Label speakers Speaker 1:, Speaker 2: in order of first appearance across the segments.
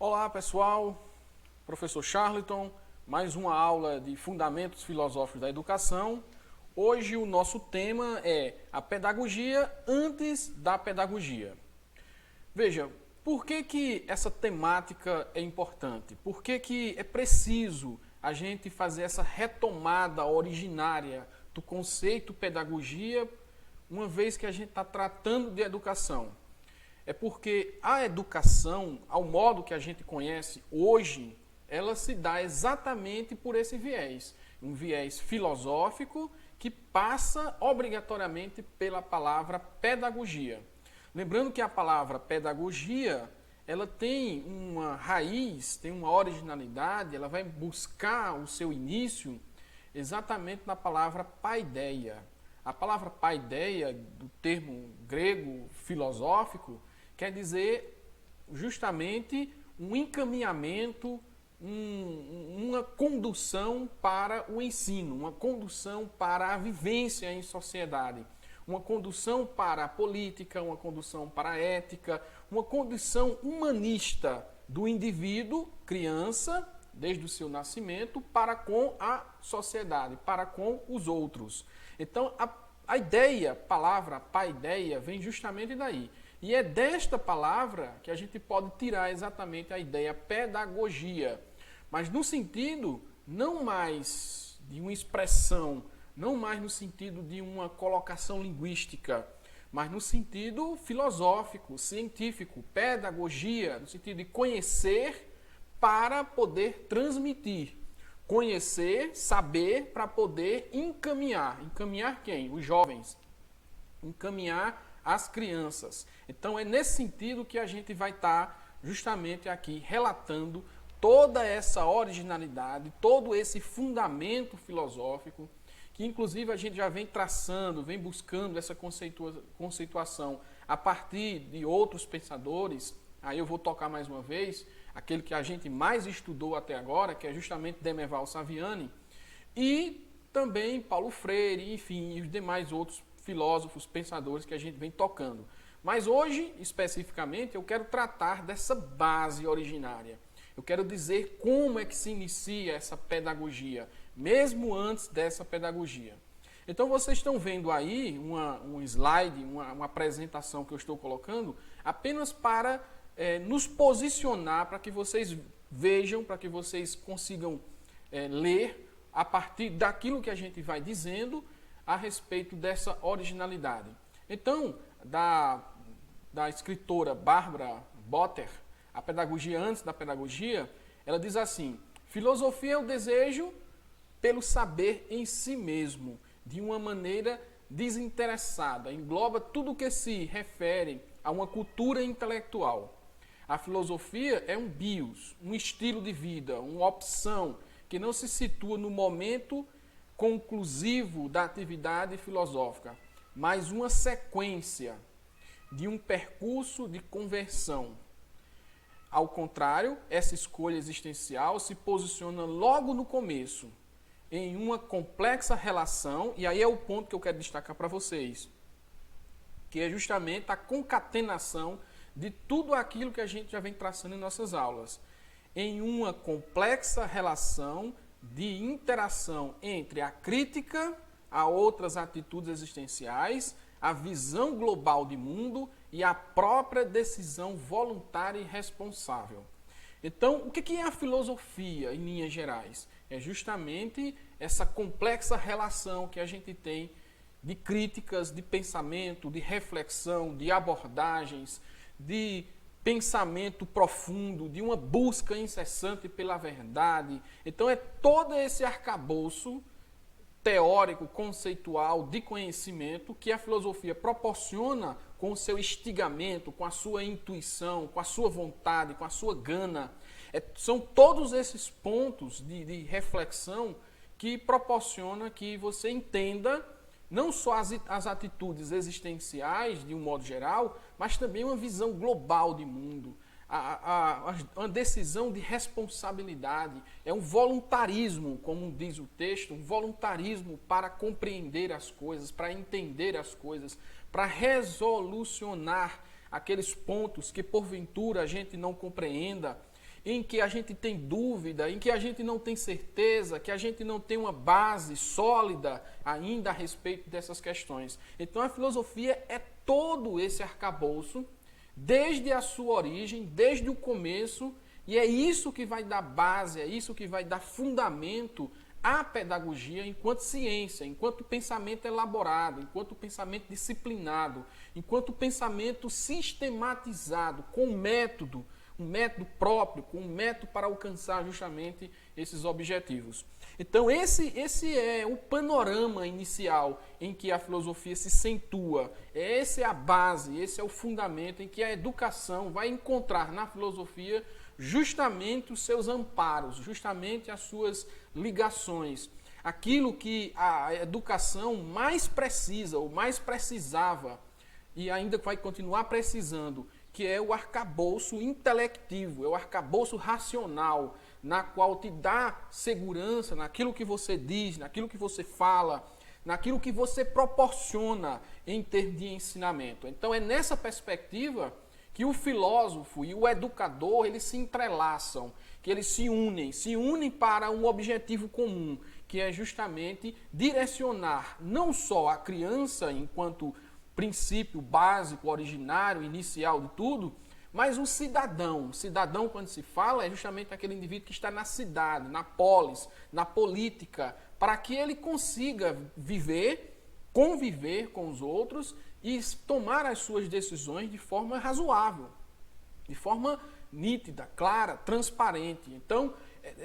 Speaker 1: Olá pessoal, professor Charlton, mais uma aula de Fundamentos Filosóficos da Educação. Hoje o nosso tema é a pedagogia antes da pedagogia. Veja, por que essa temática é importante? Por que é preciso a gente fazer essa retomada originária do conceito pedagogia, uma vez que a gente está tratando de educação? É porque a educação, ao modo que a gente conhece hoje, ela se dá exatamente por esse viés. Um viés filosófico que passa obrigatoriamente pela palavra pedagogia. Lembrando que a palavra pedagogia, ela tem uma raiz, tem uma originalidade, ela vai buscar o seu início exatamente na palavra paideia. A palavra paideia, do termo grego filosófico, quer dizer justamente um encaminhamento, uma condução para o ensino, uma condução para a vivência em sociedade, uma condução para a política, uma condução para a ética, uma condução humanista do indivíduo, criança, desde o seu nascimento, para com a sociedade, para com os outros. Então, a ideia, palavra paideia, vem justamente daí. E é desta palavra que a gente pode tirar exatamente a ideia pedagogia, mas no sentido não mais de uma expressão, não mais no sentido de uma colocação linguística, mas no sentido filosófico, científico, pedagogia, no sentido de conhecer para poder transmitir. Conhecer, saber, para poder encaminhar. Encaminhar quem? Os jovens. Encaminhar as crianças. Então é nesse sentido que a gente vai estar justamente aqui relatando toda essa originalidade, todo esse fundamento filosófico, que inclusive a gente já vem traçando, vem buscando essa conceituação a partir de outros pensadores. Aí eu vou tocar mais uma vez aquele que a gente mais estudou até agora, que é justamente Demerval Saviani, e também Paulo Freire, enfim, e os demais outros filósofos, pensadores que a gente vem tocando. Mas hoje, especificamente, eu quero tratar dessa base originária. Eu quero dizer como é que se inicia essa pedagogia, mesmo antes dessa pedagogia. Então, vocês estão vendo aí um slide, uma apresentação que eu estou colocando, apenas para nos posicionar, para que vocês vejam, para que vocês consigam ler a partir daquilo que a gente vai dizendo a respeito dessa originalidade. Então, da escritora Barbara Botter, A Pedagogia Antes da Pedagogia, ela diz assim: filosofia é o desejo pelo saber em si mesmo, de uma maneira desinteressada, engloba tudo o que se refere a uma cultura intelectual. A filosofia é um bios, um estilo de vida, uma opção que não se situa no momento conclusivo da atividade filosófica, mas uma sequência de um percurso de conversão. Ao contrário, essa escolha existencial se posiciona logo no começo, em uma complexa relação, e aí é o ponto que eu quero destacar para vocês, que é justamente a concatenação de tudo aquilo que a gente já vem traçando em nossas aulas, em uma complexa relação de interação entre a crítica a outras atitudes existenciais, a visão global de mundo e a própria decisão voluntária e responsável. Então, o que é a filosofia, em linhas gerais? É justamente essa complexa relação que a gente tem de críticas, de pensamento, de reflexão, de abordagens, de pensamento profundo, de uma busca incessante pela verdade. Então é todo esse arcabouço teórico, conceitual, de conhecimento que a filosofia proporciona com o seu instigamento, com a sua intuição, com a sua vontade, com a sua gana. São todos esses pontos de reflexão que proporciona que você entenda não só as atitudes existenciais, de um modo geral, mas também uma visão global de mundo, uma decisão de responsabilidade, é um voluntarismo, como diz o texto, um voluntarismo para compreender as coisas, para entender as coisas, para resolucionar aqueles pontos que porventura a gente não compreenda. em que a gente tem dúvida, em que a gente não tem certeza, que a gente não tem uma base sólida ainda a respeito dessas questões. Então a filosofia é todo esse arcabouço, desde a sua origem, desde o começo, e é isso que vai dar base, é isso que vai dar fundamento à pedagogia enquanto ciência, enquanto pensamento elaborado, enquanto pensamento disciplinado, enquanto pensamento sistematizado, com método, um método próprio, com um método para alcançar justamente esses objetivos. Então esse é o panorama inicial em que a filosofia se centua. Essa é a base, esse é o fundamento em que a educação vai encontrar na filosofia justamente os seus amparos, justamente as suas ligações. Aquilo que a educação mais precisa, ou mais precisava, e ainda vai continuar precisando, que é o arcabouço intelectivo, é o arcabouço racional, na qual te dá segurança naquilo que você diz, naquilo que você fala, naquilo que você proporciona em termos de ensinamento. Então é nessa perspectiva que o filósofo e o educador, eles se entrelaçam, que eles se unem para um objetivo comum, que é justamente direcionar não só a criança enquanto princípio básico, originário, inicial de tudo, mas o cidadão. O cidadão, quando se fala, é justamente aquele indivíduo que está na cidade, na polis, na política, para que ele consiga viver, conviver com os outros e tomar as suas decisões de forma razoável, de forma nítida, clara, transparente. Então,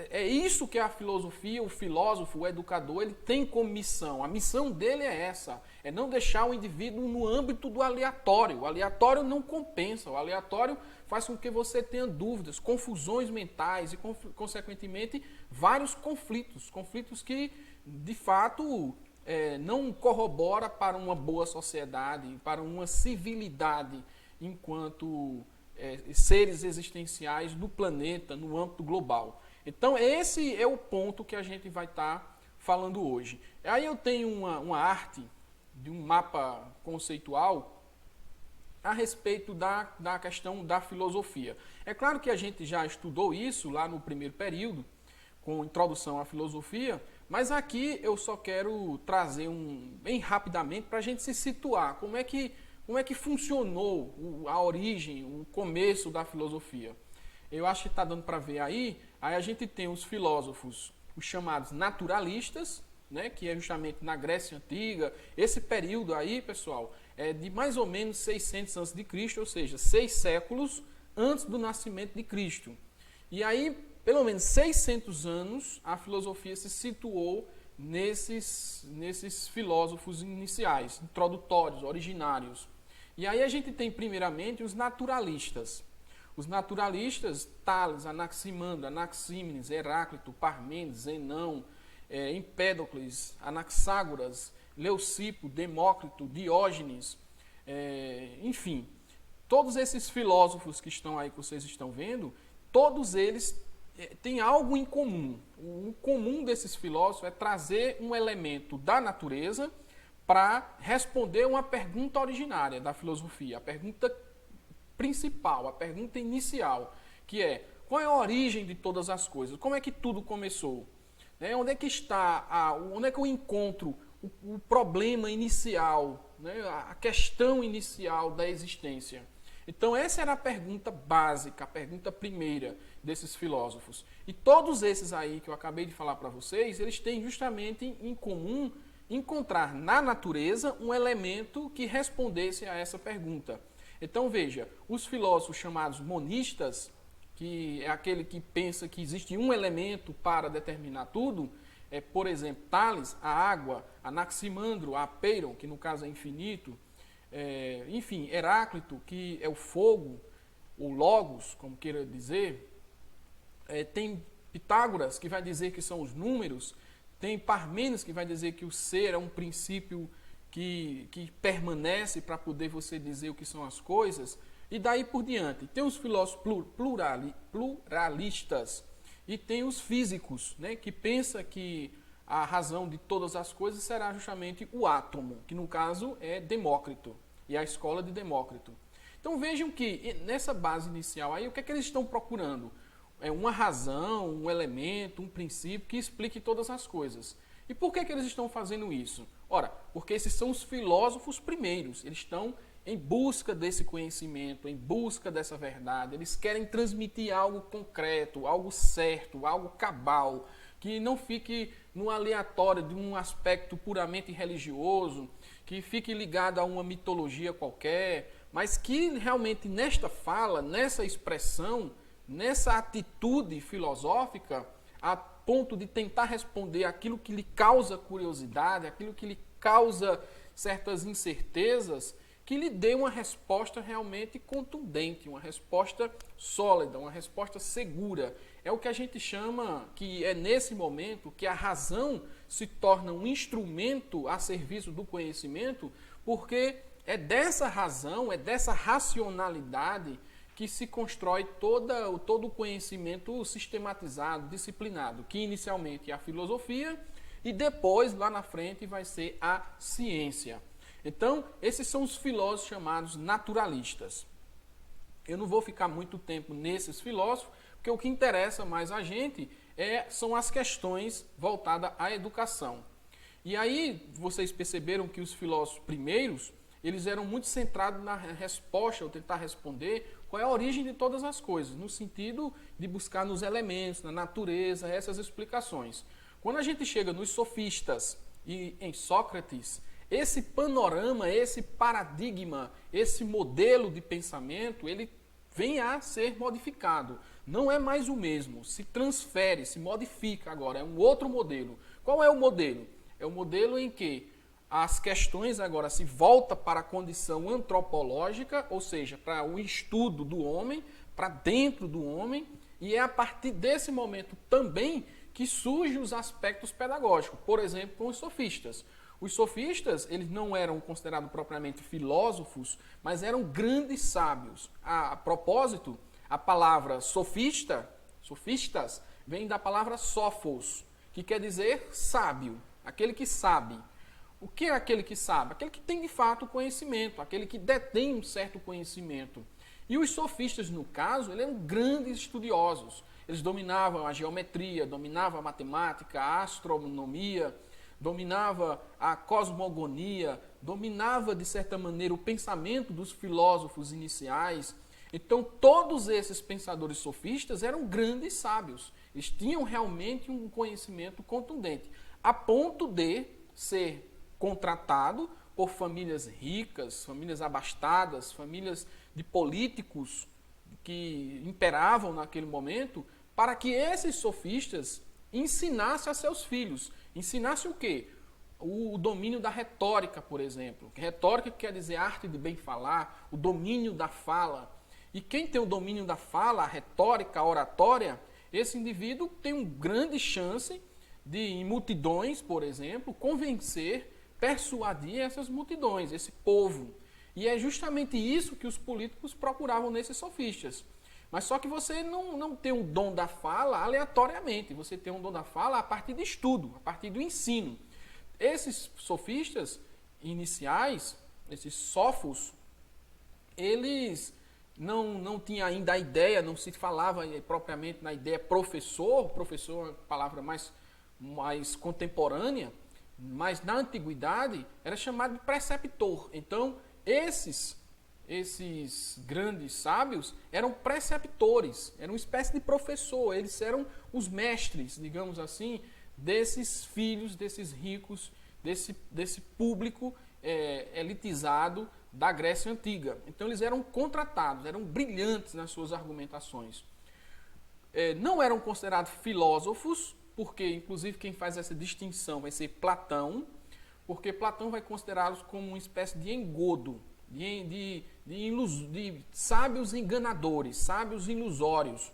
Speaker 1: é isso que a filosofia, o filósofo, o educador, ele tem como missão. A missão dele é essa, é não deixar o indivíduo no âmbito do aleatório. O aleatório não compensa, o aleatório faz com que você tenha dúvidas, confusões mentais e, consequentemente, vários conflitos que, de fato, não corrobora para uma boa sociedade, para uma civilidade enquanto seres existenciais do planeta, no âmbito global. Então, esse é o ponto que a gente vai estar falando hoje. Aí eu tenho uma arte de um mapa conceitual a respeito da questão da filosofia. É claro que a gente já estudou isso lá no primeiro período, com introdução à filosofia, mas aqui eu só quero trazer bem rapidamente para a gente se situar. Como é que funcionou a origem, o começo da filosofia? Eu acho que está dando para ver aí. Aí a gente tem os filósofos, os chamados naturalistas, né, que é justamente na Grécia Antiga. Esse período aí, pessoal, é de mais ou menos 600 a.C., ou seja, 6 séculos antes do nascimento de Cristo. E aí, pelo menos 600 anos, a filosofia se situou nesses filósofos iniciais, introdutórios, originários. E aí a gente tem, primeiramente, os naturalistas. Os naturalistas, Tales, Anaximandro, Anaxímenes, Heráclito, Parmênides, Zenão, Empédocles, Anaxágoras, Leucipo, Demócrito, Diógenes, enfim, todos esses filósofos que estão aí, que vocês estão vendo, todos eles têm algo em comum. O comum desses filósofos é trazer um elemento da natureza para responder uma pergunta originária da filosofia, a pergunta principal, a pergunta inicial, que é: qual é a origem de todas as coisas? Como é que tudo começou? Onde é que está, onde é que eu encontro o problema inicial, né? A questão inicial da existência? Então essa era a pergunta básica, a pergunta primeira desses filósofos. E todos esses aí que eu acabei de falar para vocês, eles têm justamente em comum encontrar na natureza um elemento que respondesse a essa pergunta. Então veja, os filósofos chamados monistas, que é aquele que pensa que existe um elemento para determinar tudo, por exemplo, Tales, a água, Anaximandro, a Peiron, que no caso é infinito, enfim, Heráclito, que é o fogo, o logos, como queira dizer, tem Pitágoras, que vai dizer que são os números, tem Parmênides, que vai dizer que o ser é um princípio que permanece para poder você dizer o que são as coisas, e daí por diante. Tem os filósofos pluralistas e tem os físicos, né, que pensam que a razão de todas as coisas será justamente o átomo, que no caso é Demócrito, e a escola de Demócrito. Então vejam que nessa base inicial aí, o que é que eles estão procurando? uma razão, um elemento, um princípio que explique todas as coisas. E por que eles estão fazendo isso? Ora, porque esses são os filósofos primeiros. Eles estão em busca desse conhecimento, em busca dessa verdade. Eles querem transmitir algo concreto, algo certo, algo cabal, que não fique no aleatório de um aspecto puramente religioso, que fique ligado a uma mitologia qualquer, mas que realmente nesta fala, nessa expressão, nessa atitude filosófica, a ponto de tentar responder aquilo que lhe causa curiosidade, aquilo que lhe causa certas incertezas, que lhe dê uma resposta realmente contundente, uma resposta sólida, uma resposta segura. É o que a gente chama, que é nesse momento que a razão se torna um instrumento a serviço do conhecimento, porque é dessa razão, é dessa racionalidade que se constrói todo o conhecimento sistematizado, disciplinado, que inicialmente é a filosofia e depois, lá na frente, vai ser a ciência. Então, esses são os filósofos chamados naturalistas. Eu não vou ficar muito tempo nesses filósofos, porque o que interessa mais a gente são as questões voltadas à educação. E aí, vocês perceberam que os filósofos primeiros, eles eram muito centrados na resposta, ou tentar responder qual é a origem de todas as coisas, no sentido de buscar nos elementos, na natureza, essas explicações. Quando a gente chega nos sofistas e em Sócrates, esse panorama, esse paradigma, esse modelo de pensamento, ele vem a ser modificado. Não é mais o mesmo, se transfere, se modifica agora, é um outro modelo. Qual é o modelo? É o modelo em que as questões agora se voltam para a condição antropológica, ou seja, para o estudo do homem, para dentro do homem, e é a partir desse momento também que surgem os aspectos pedagógicos, por exemplo, com os sofistas. Os sofistas, eles não eram considerados propriamente filósofos, mas eram grandes sábios. A propósito, a palavra sofistas, vem da palavra sófos, que quer dizer sábio, aquele que sabe. O que é aquele que sabe? Aquele que tem de fato conhecimento, aquele que detém um certo conhecimento. E os sofistas, no caso, eles eram grandes estudiosos. Eles dominavam a geometria, dominavam a matemática, a astronomia, dominava a cosmogonia, dominava, de certa maneira, o pensamento dos filósofos iniciais. Então, todos esses pensadores sofistas eram grandes sábios. Eles tinham realmente um conhecimento contundente, a ponto de ser contratado por famílias ricas, famílias abastadas, famílias de políticos que imperavam naquele momento, para que esses sofistas ensinassem a seus filhos. Ensinassem o quê? O domínio da retórica, por exemplo. Retórica quer dizer arte de bem falar, o domínio da fala. E quem tem o domínio da fala, a retórica, a oratória, esse indivíduo tem uma grande chance de, em multidões, por exemplo, convencer, persuadir essas multidões, esse povo. E é justamente isso que os políticos procuravam nesses sofistas. Mas só que você não tem um dom da fala aleatoriamente, você tem um dom da fala a partir de estudo, a partir do ensino. Esses sofistas iniciais, esses sófos, eles não tinham ainda a ideia, não se falava propriamente na ideia professor é uma palavra mais contemporânea, mas na antiguidade era chamado de preceptor. Então, esses grandes sábios eram preceptores, eram uma espécie de professor, eles eram os mestres, digamos assim, desses filhos, desses ricos, desse público elitizado da Grécia Antiga. Então eles eram contratados, eram brilhantes nas suas argumentações. Não eram considerados filósofos, porque inclusive quem faz essa distinção vai ser Platão, porque Platão vai considerá-los como uma espécie de engodo, de sábios enganadores, sábios ilusórios.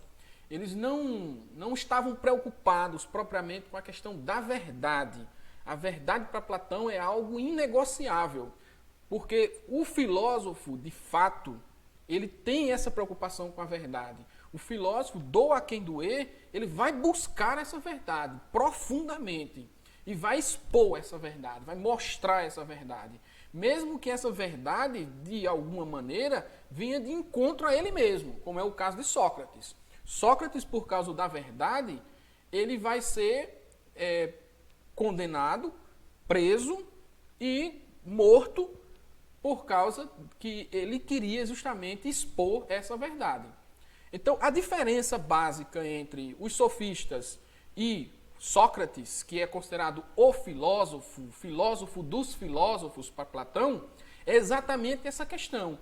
Speaker 1: Eles não estavam preocupados propriamente com a questão da verdade. A verdade para Platão é algo inegociável, porque o filósofo, de fato, ele tem essa preocupação com a verdade. O filósofo, doa quem doer, ele vai buscar essa verdade profundamente e vai expor essa verdade, vai mostrar essa verdade. Mesmo que essa verdade, de alguma maneira, venha de encontro a ele mesmo, como é o caso de Sócrates. Sócrates, por causa da verdade, ele vai ser condenado, preso e morto por causa que ele queria justamente expor essa verdade. Então, a diferença básica entre os sofistas e Sócrates, que é considerado o filósofo dos filósofos para Platão, é exatamente essa questão.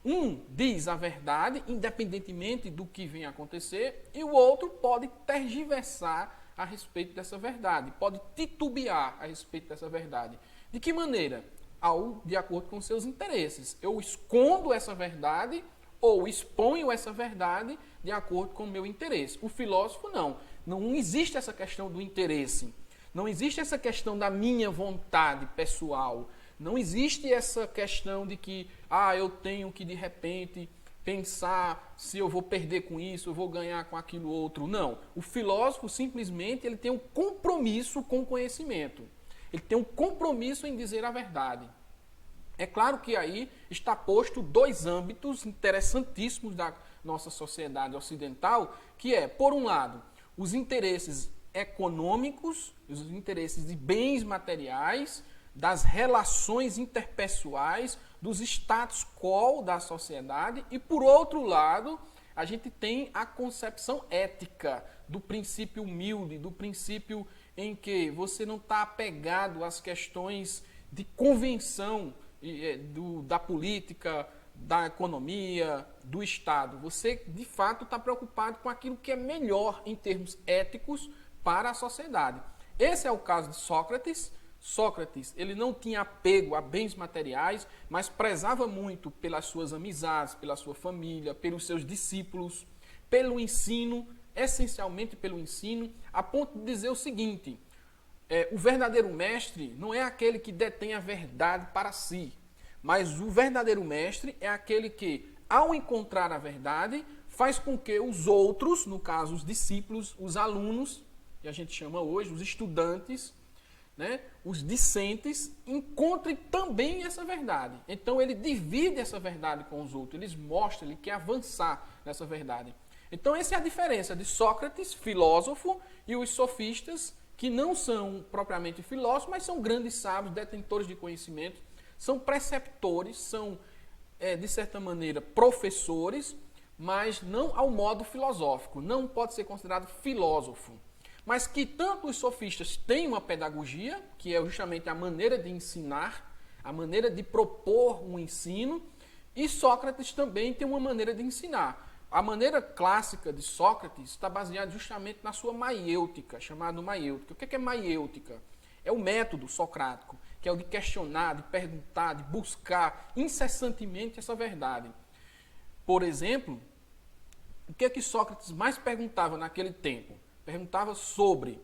Speaker 1: Um diz a verdade, independentemente do que venha a acontecer, e o outro pode tergiversar a respeito dessa verdade, pode titubear a respeito dessa verdade. De que maneira? De acordo com seus interesses. Eu escondo essa verdade ou exponho essa verdade de acordo com o meu interesse. O filósofo não. Não existe essa questão do interesse. Não existe essa questão da minha vontade pessoal. Não existe essa questão de que eu tenho que de repente pensar se eu vou perder com isso, eu vou ganhar com aquilo outro. Não. O filósofo simplesmente ele tem um compromisso com o conhecimento. Ele tem um compromisso em dizer a verdade. É claro que aí está posto dois âmbitos interessantíssimos da nossa sociedade ocidental, que é, por um lado, os interesses econômicos, os interesses de bens materiais, das relações interpessoais, dos status quo da sociedade, e por outro lado, a gente tem a concepção ética do princípio humilde, do princípio em que você não está apegado às questões de convenção da política, da economia, do Estado. Você, de fato, está preocupado com aquilo que é melhor em termos éticos para a sociedade. Esse é o caso de Sócrates. Sócrates, ele não tinha apego a bens materiais, mas prezava muito pelas suas amizades, pela sua família, pelos seus discípulos, pelo ensino, essencialmente pelo ensino, a ponto de dizer o seguinte: o verdadeiro mestre não é aquele que detém a verdade para si, mas o verdadeiro mestre é aquele que, ao encontrar a verdade, faz com que os outros, no caso os discípulos, os alunos, que a gente chama hoje, os estudantes, os discentes, encontrem também essa verdade. Então ele divide essa verdade com os outros, ele mostra, ele quer avançar nessa verdade. Então essa é a diferença de Sócrates, filósofo, e os sofistas, que não são propriamente filósofos, mas são grandes sábios, detentores de conhecimento, são preceptores, são, de certa maneira, professores, mas não ao modo filosófico, não pode ser considerado filósofo. Mas que tanto os sofistas têm uma pedagogia, que é justamente a maneira de ensinar, a maneira de propor um ensino, e Sócrates também tem uma maneira de ensinar. A maneira clássica de Sócrates está baseada justamente na sua maiêutica, chamada maiêutica. O que é maiêutica? É o método socrático, que é o de questionar, de perguntar, de buscar incessantemente essa verdade. Por exemplo, o que Sócrates mais perguntava naquele tempo? Perguntava sobre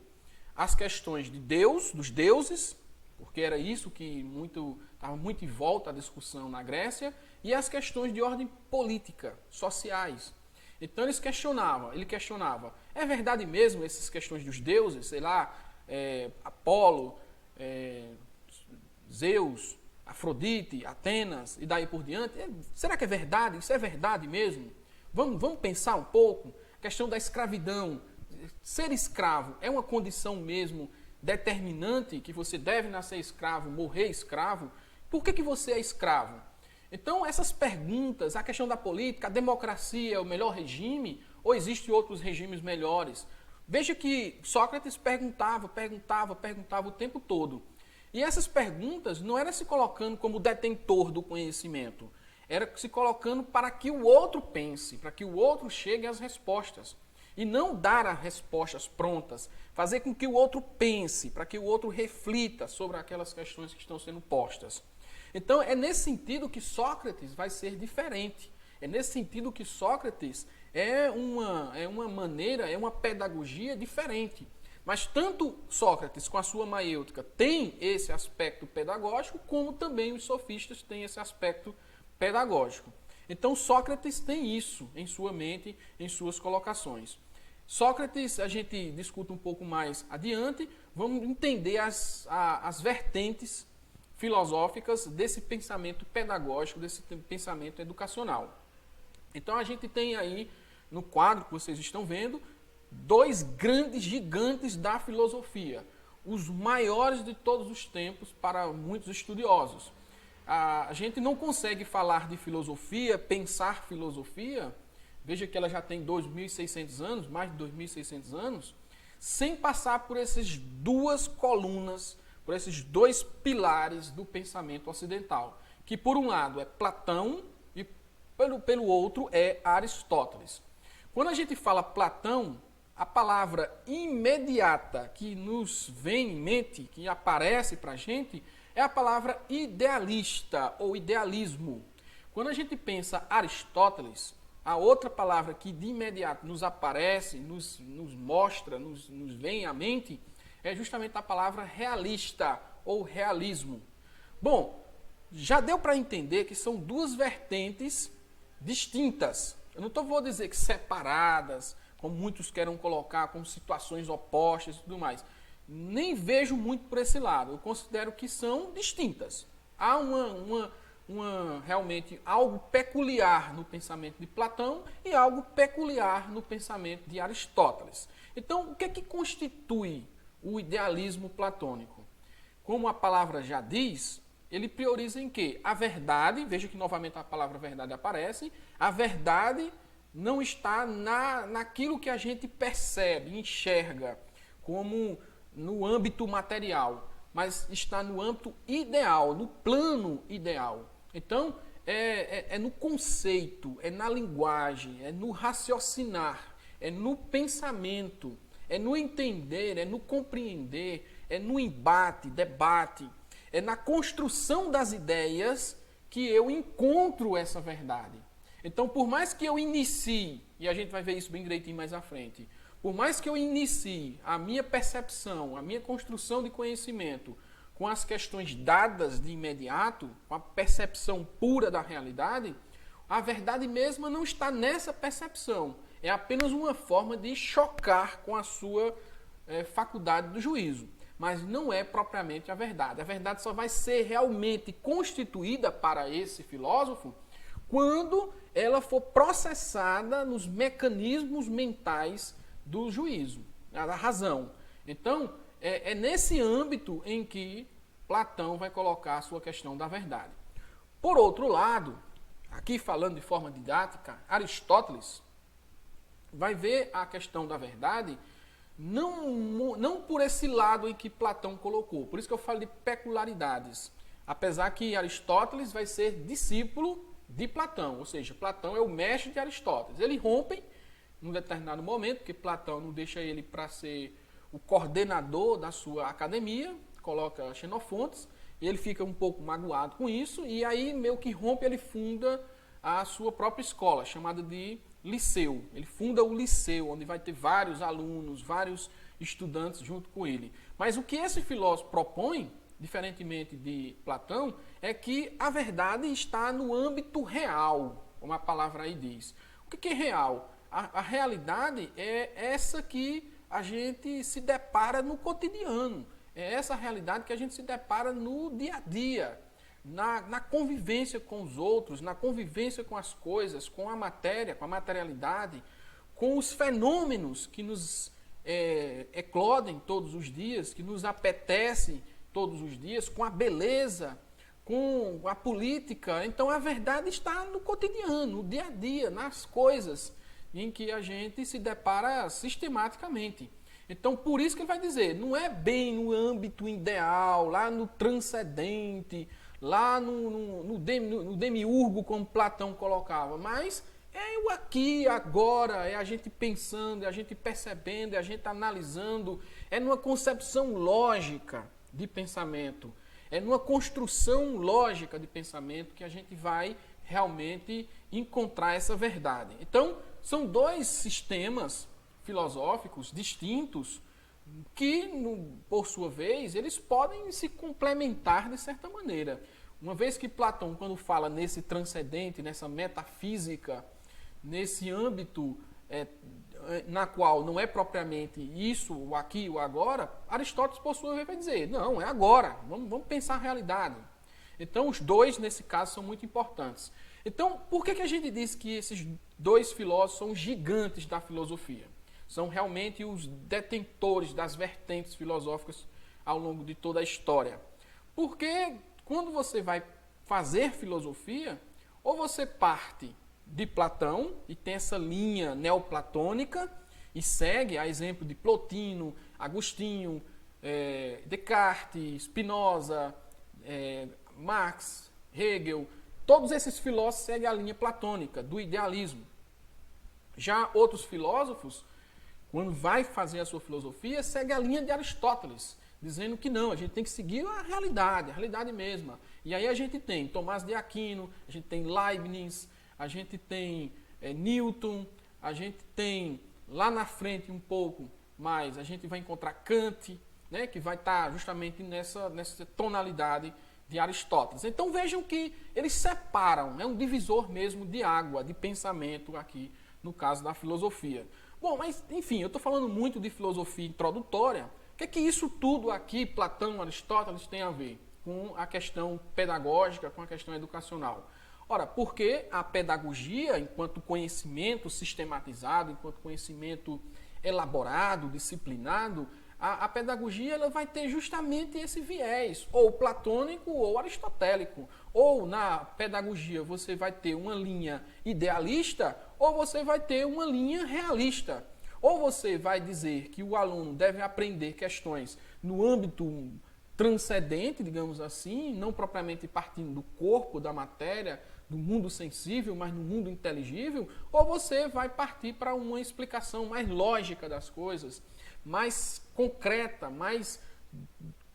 Speaker 1: as questões de Deus, dos deuses, porque era isso que estava muito em volta à discussão na Grécia, e as questões de ordem política, sociais. Então ele questionava, é verdade mesmo essas questões dos deuses, sei lá, Apolo, Zeus, Afrodite, Atenas e daí por diante? Será que é verdade? Isso é verdade mesmo? Vamos pensar um pouco. A questão da escravidão. Ser escravo é uma condição mesmo determinante que você deve nascer escravo, morrer escravo? Por que você é escravo? Então, essas perguntas, a questão da política, a democracia é o melhor regime ou existem outros regimes melhores? Veja que Sócrates perguntava o tempo todo. E essas perguntas não era se colocando como detentor do conhecimento, era se colocando para que o outro pense, para que o outro chegue às respostas. E não dar as respostas prontas, fazer com que o outro pense, para que o outro reflita sobre aquelas questões que estão sendo postas. Então, é nesse sentido que Sócrates vai ser diferente. É nesse sentido que Sócrates é uma maneira, é uma pedagogia diferente. Mas tanto Sócrates, com a sua maiêutica, tem esse aspecto pedagógico, como também os sofistas têm esse aspecto pedagógico. Então, Sócrates tem isso em sua mente, em suas colocações. Sócrates, a gente discute um pouco mais adiante, vamos entender as vertentes filosóficas desse pensamento pedagógico, desse pensamento educacional. Então, a gente tem aí no quadro que vocês estão vendo, dois grandes gigantes da filosofia, os maiores de todos os tempos para muitos estudiosos. A gente não consegue falar de filosofia, pensar filosofia, veja que ela já tem 2.600 anos, mais de 2.600 anos, sem passar por essas duas colunas, por esses dois pilares do pensamento ocidental, que por um lado é Platão e pelo outro é Aristóteles. Quando a gente fala Platão, a palavra imediata que nos vem em mente, que aparece para a gente, é a palavra idealista ou idealismo. Quando a gente pensa Aristóteles, a outra palavra que de imediato nos aparece, nos mostra, nos vem à mente, é justamente a palavra realista ou realismo. Bom, já deu para entender que são duas vertentes distintas. Eu não vou dizer que separadas, como muitos querem colocar, como situações opostas e tudo mais. Nem vejo muito por esse lado. Eu considero que são distintas. Há realmente algo peculiar no pensamento de Platão e algo peculiar no pensamento de Aristóteles. Então, o que é que constitui o idealismo platônico? Como a palavra já diz, ele prioriza em quê? A verdade, veja que novamente a palavra verdade aparece, a verdade não está naquilo que a gente percebe, enxerga, como no âmbito material, mas está no âmbito ideal, no plano ideal. Então, é no conceito, é na linguagem, é no raciocinar, é no pensamento, é no entender, é no compreender, é no embate, debate, é na construção das ideias que eu encontro essa verdade. Então, por mais que eu inicie, e a gente vai ver isso bem direitinho mais à frente, por mais que eu inicie a minha percepção, a minha construção de conhecimento com as questões dadas de imediato, com a percepção pura da realidade, a verdade mesma não está nessa percepção. É apenas uma forma de chocar com a sua faculdade do juízo. Mas não é propriamente a verdade. A verdade só vai ser realmente constituída para esse filósofo quando ela for processada nos mecanismos mentais do juízo, da razão. Então, é nesse âmbito em que Platão vai colocar a sua questão da verdade. Por outro lado, aqui falando de forma didática, Aristóteles vai ver a questão da verdade não por esse lado em que Platão colocou. Por isso que eu falo de peculiaridades. Apesar que Aristóteles vai ser discípulo de Platão, ou seja, Platão é o mestre de Aristóteles. Eles rompem num determinado momento, porque Platão não deixa ele para ser o coordenador da sua academia, coloca Xenofontes, e ele fica um pouco magoado com isso, e aí meio que rompe, ele funda a sua própria escola, chamada de Liceu. Ele funda o Liceu, onde vai ter vários alunos, vários estudantes junto com ele. Mas o que esse filósofo propõe, diferentemente de Platão, é que a verdade está no âmbito real, como a palavra aí diz. O que é real? A realidade é essa que a gente se depara no cotidiano. É essa realidade que a gente se depara no dia a dia, na convivência com os outros, na convivência com as coisas, com a matéria, com a materialidade, com os fenômenos que nos eclodem todos os dias, que nos apetecem todos os dias, com a beleza, com a política. Então a verdade está no cotidiano, no dia a dia, nas coisas em que a gente se depara sistematicamente. Então, por isso que ele vai dizer, não é bem no âmbito ideal, lá no transcendente, lá no demiurgo, como Platão colocava, mas é o aqui, agora, é a gente pensando, é a gente percebendo, é a gente analisando, é numa concepção lógica de pensamento, é numa construção lógica de pensamento que a gente vai realmente encontrar essa verdade. Então, são dois sistemas filosóficos distintos que, por sua vez, eles podem se complementar de certa maneira. Uma vez que Platão, quando fala nesse transcendente, nessa metafísica, nesse âmbito na qual não é propriamente isso, o aqui, o agora, Aristóteles, por sua vez, vai dizer, não, é agora, vamos pensar a realidade. Então, os dois, nesse caso, são muito importantes. Então, por que a gente diz que esses dois filósofos são os gigantes da filosofia? São realmente os detentores das vertentes filosóficas ao longo de toda a história. Porque quando você vai fazer filosofia, ou você parte de Platão e tem essa linha neoplatônica e segue, a exemplo de Plotino, Agostinho, Descartes, Spinoza, Marx, Hegel, todos esses filósofos seguem a linha platônica do idealismo. Já outros filósofos, quando vai fazer a sua filosofia, segue a linha de Aristóteles, dizendo que não, a gente tem que seguir a realidade mesma. E aí a gente tem Tomás de Aquino, a gente tem Leibniz, a gente tem Newton, a gente tem lá na frente um pouco mais, a gente vai encontrar Kant, né, que vai estar justamente nessa tonalidade de Aristóteles. Então vejam que eles separam, é um divisor mesmo de água, de pensamento aqui, no caso da filosofia. Bom, mas enfim, eu estou falando muito de filosofia introdutória. O que é que isso tudo aqui, Platão, Aristóteles, tem a ver com a questão pedagógica, com a questão educacional? Ora, porque a pedagogia, enquanto conhecimento sistematizado, enquanto conhecimento elaborado, disciplinado, a pedagogia ela vai ter justamente esse viés, ou platônico ou aristotélico. Ou na pedagogia você vai ter uma linha idealista, ou você vai ter uma linha realista. Ou você vai dizer que o aluno deve aprender questões no âmbito transcendente, digamos assim, não propriamente partindo do corpo, da matéria, do mundo sensível, mas no mundo inteligível, ou você vai partir para uma explicação mais lógica das coisas, mais concreta, mais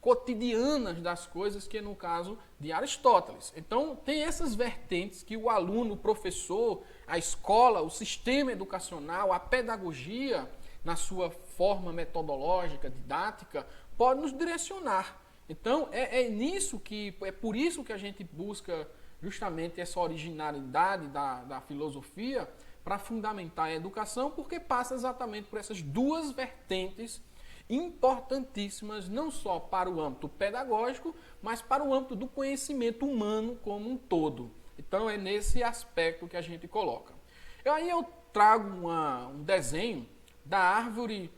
Speaker 1: cotidiana das coisas, que é no caso de Aristóteles. Então, tem essas vertentes que o aluno, o professor, a escola, o sistema educacional, a pedagogia, na sua forma metodológica, didática, pode nos direcionar. Então, é por isso que a gente busca justamente essa originalidade da filosofia para fundamentar a educação, porque passa exatamente por essas duas vertentes importantíssimas, não só para o âmbito pedagógico, mas para o âmbito do conhecimento humano como um todo. Então, é nesse aspecto que a gente coloca. Aí eu trago um desenho da árvore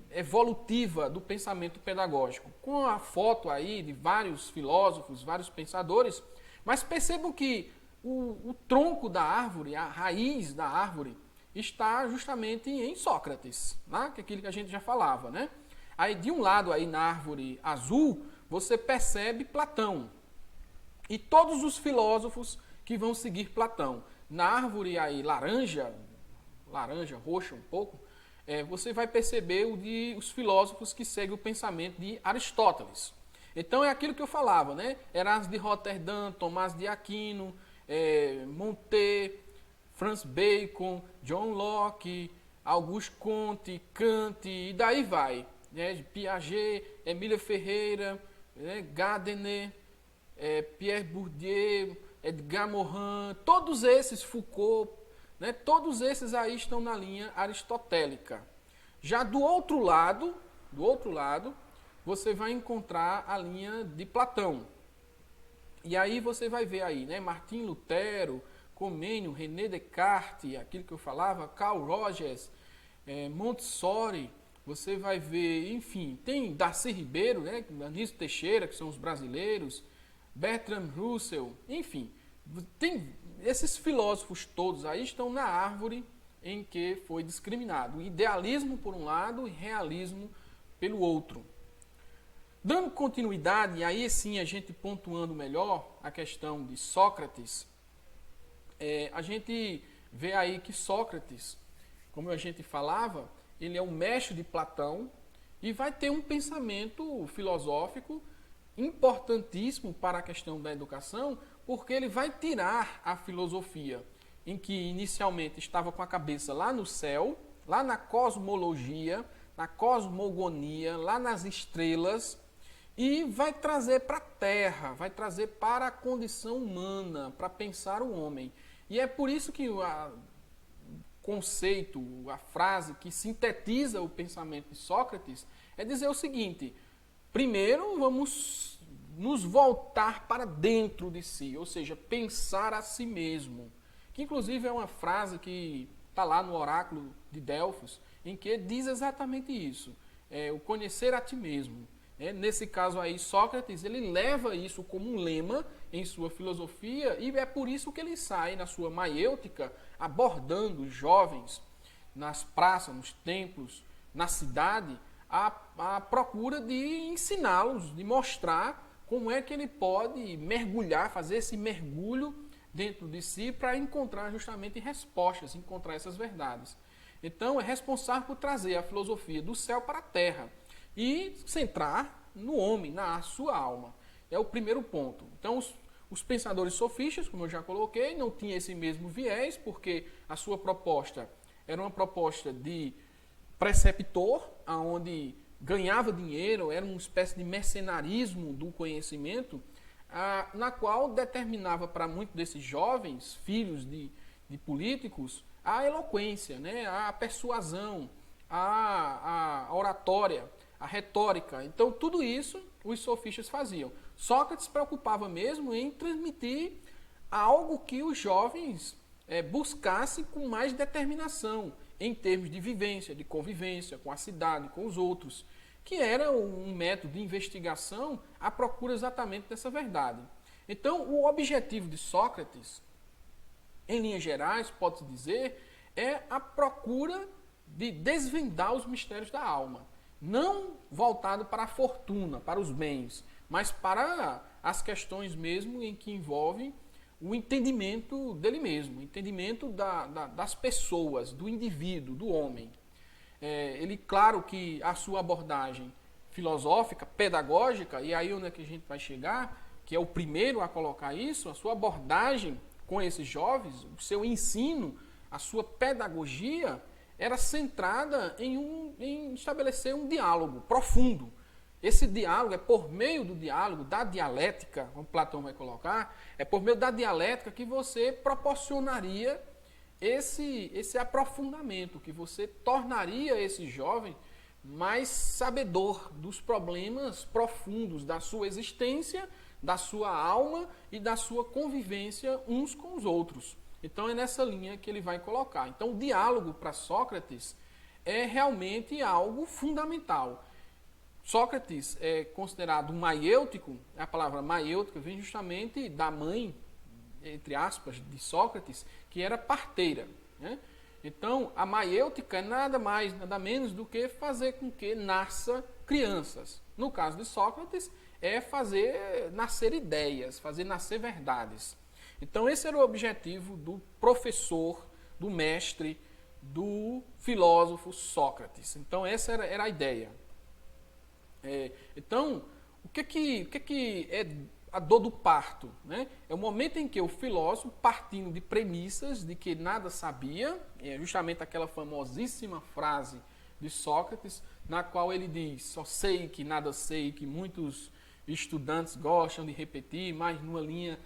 Speaker 1: evolutiva do pensamento pedagógico, com a foto aí de vários filósofos, vários pensadores, mas percebam que o tronco da árvore, a raiz da árvore, está justamente em Sócrates, né? Que é aquilo que a gente já falava, né? Aí de um lado aí na árvore azul, você percebe Platão e todos os filósofos que vão seguir Platão. Na árvore aí laranja roxa um pouco, você vai perceber os filósofos que seguem o pensamento de Aristóteles. Então é aquilo que eu falava, né? Erasmo de Roterdã, Tomás de Aquino, Montaigne, Francis Bacon, John Locke, Auguste Comte, Kant, e daí vai. Né? Piaget, Emília Ferreira, Gadamer, Pierre Bourdieu, Edgar Morin, todos esses, Foucault, né? Todos esses aí estão na linha aristotélica. Já do outro lado, você vai encontrar a linha de Platão. E aí você vai ver aí, né? Martim Lutero, Comênio, René Descartes, aquilo que eu falava, Carl Rogers, Montessori, você vai ver, enfim, tem Darcy Ribeiro, né? Anísio Teixeira, que são os brasileiros, Bertrand Russell, enfim, tem esses filósofos todos aí estão na árvore em que foi discriminado. Idealismo por um lado e realismo pelo outro. Dando continuidade, e aí sim a gente pontuando melhor a questão de Sócrates, a gente vê aí que Sócrates, como a gente falava, ele é o mestre de Platão e vai ter um pensamento filosófico importantíssimo para a questão da educação, porque ele vai tirar a filosofia em que inicialmente estava com a cabeça lá no céu, lá na cosmologia, na cosmogonia, lá nas estrelas, e vai trazer para a Terra, vai trazer para a condição humana, para pensar o homem. E é por isso que o conceito, a frase que sintetiza o pensamento de Sócrates é dizer o seguinte: primeiro vamos nos voltar para dentro de si, ou seja, pensar a si mesmo. Que inclusive é uma frase que está lá no oráculo de Delfos, em que diz exatamente isso, o conhecer a ti mesmo. Nesse caso aí, Sócrates, ele leva isso como um lema em sua filosofia e é por isso que ele sai na sua maiêutica abordando os jovens nas praças, nos templos, na cidade, à procura de ensiná-los, de mostrar como é que ele pode mergulhar, fazer esse mergulho dentro de si para encontrar justamente respostas, encontrar essas verdades. Então, é responsável por trazer a filosofia do céu para a terra e centrar no homem, na sua alma. É o primeiro ponto. Então, os pensadores sofistas, como eu já coloquei, não tinham esse mesmo viés, porque a sua proposta era uma proposta de preceptor, onde ganhava dinheiro, era uma espécie de mercenarismo do conhecimento, na qual determinava para muitos desses jovens, filhos de políticos, a eloquência, né? A persuasão, a oratória, a retórica. Então, tudo isso os sofistas faziam. Sócrates se preocupava mesmo em transmitir algo que os jovens buscassem com mais determinação, em termos de vivência, de convivência com a cidade, com os outros, que era um método de investigação à procura exatamente dessa verdade. Então, o objetivo de Sócrates, em linhas gerais, pode-se dizer, é a procura de desvendar os mistérios da alma. Não voltado para a fortuna, para os bens, mas para as questões mesmo em que envolvem o entendimento dele mesmo, o entendimento das pessoas, do indivíduo, do homem. Ele, claro que a sua abordagem filosófica, pedagógica, e aí onde é que a gente vai chegar, que é o primeiro a colocar isso, a sua abordagem com esses jovens, o seu ensino, a sua pedagogia, era centrada em estabelecer um diálogo profundo. Esse diálogo é por meio do diálogo, da dialética, como Platão vai colocar, é por meio da dialética que você proporcionaria esse aprofundamento, que você tornaria esse jovem mais sabedor dos problemas profundos da sua existência, da sua alma e da sua convivência uns com os outros. Então é nessa linha que ele vai colocar. Então o diálogo para Sócrates é realmente algo fundamental. Sócrates é considerado maiêutico, a palavra maiêutica vem justamente da mãe, entre aspas, de Sócrates, que era parteira, né? Então, a maiêutica é nada mais, nada menos do que fazer com que nasça crianças. No caso de Sócrates, é fazer nascer ideias, fazer nascer verdades. Então, esse era o objetivo do professor, do mestre, do filósofo Sócrates. Então, essa era a ideia. Então, o que é a dor do parto? Né? É o momento em que o filósofo, partindo de premissas de que nada sabia, é justamente aquela famosíssima frase de Sócrates, na qual ele diz, só sei que nada sei, que muitos estudantes gostam de repetir, mas numa linha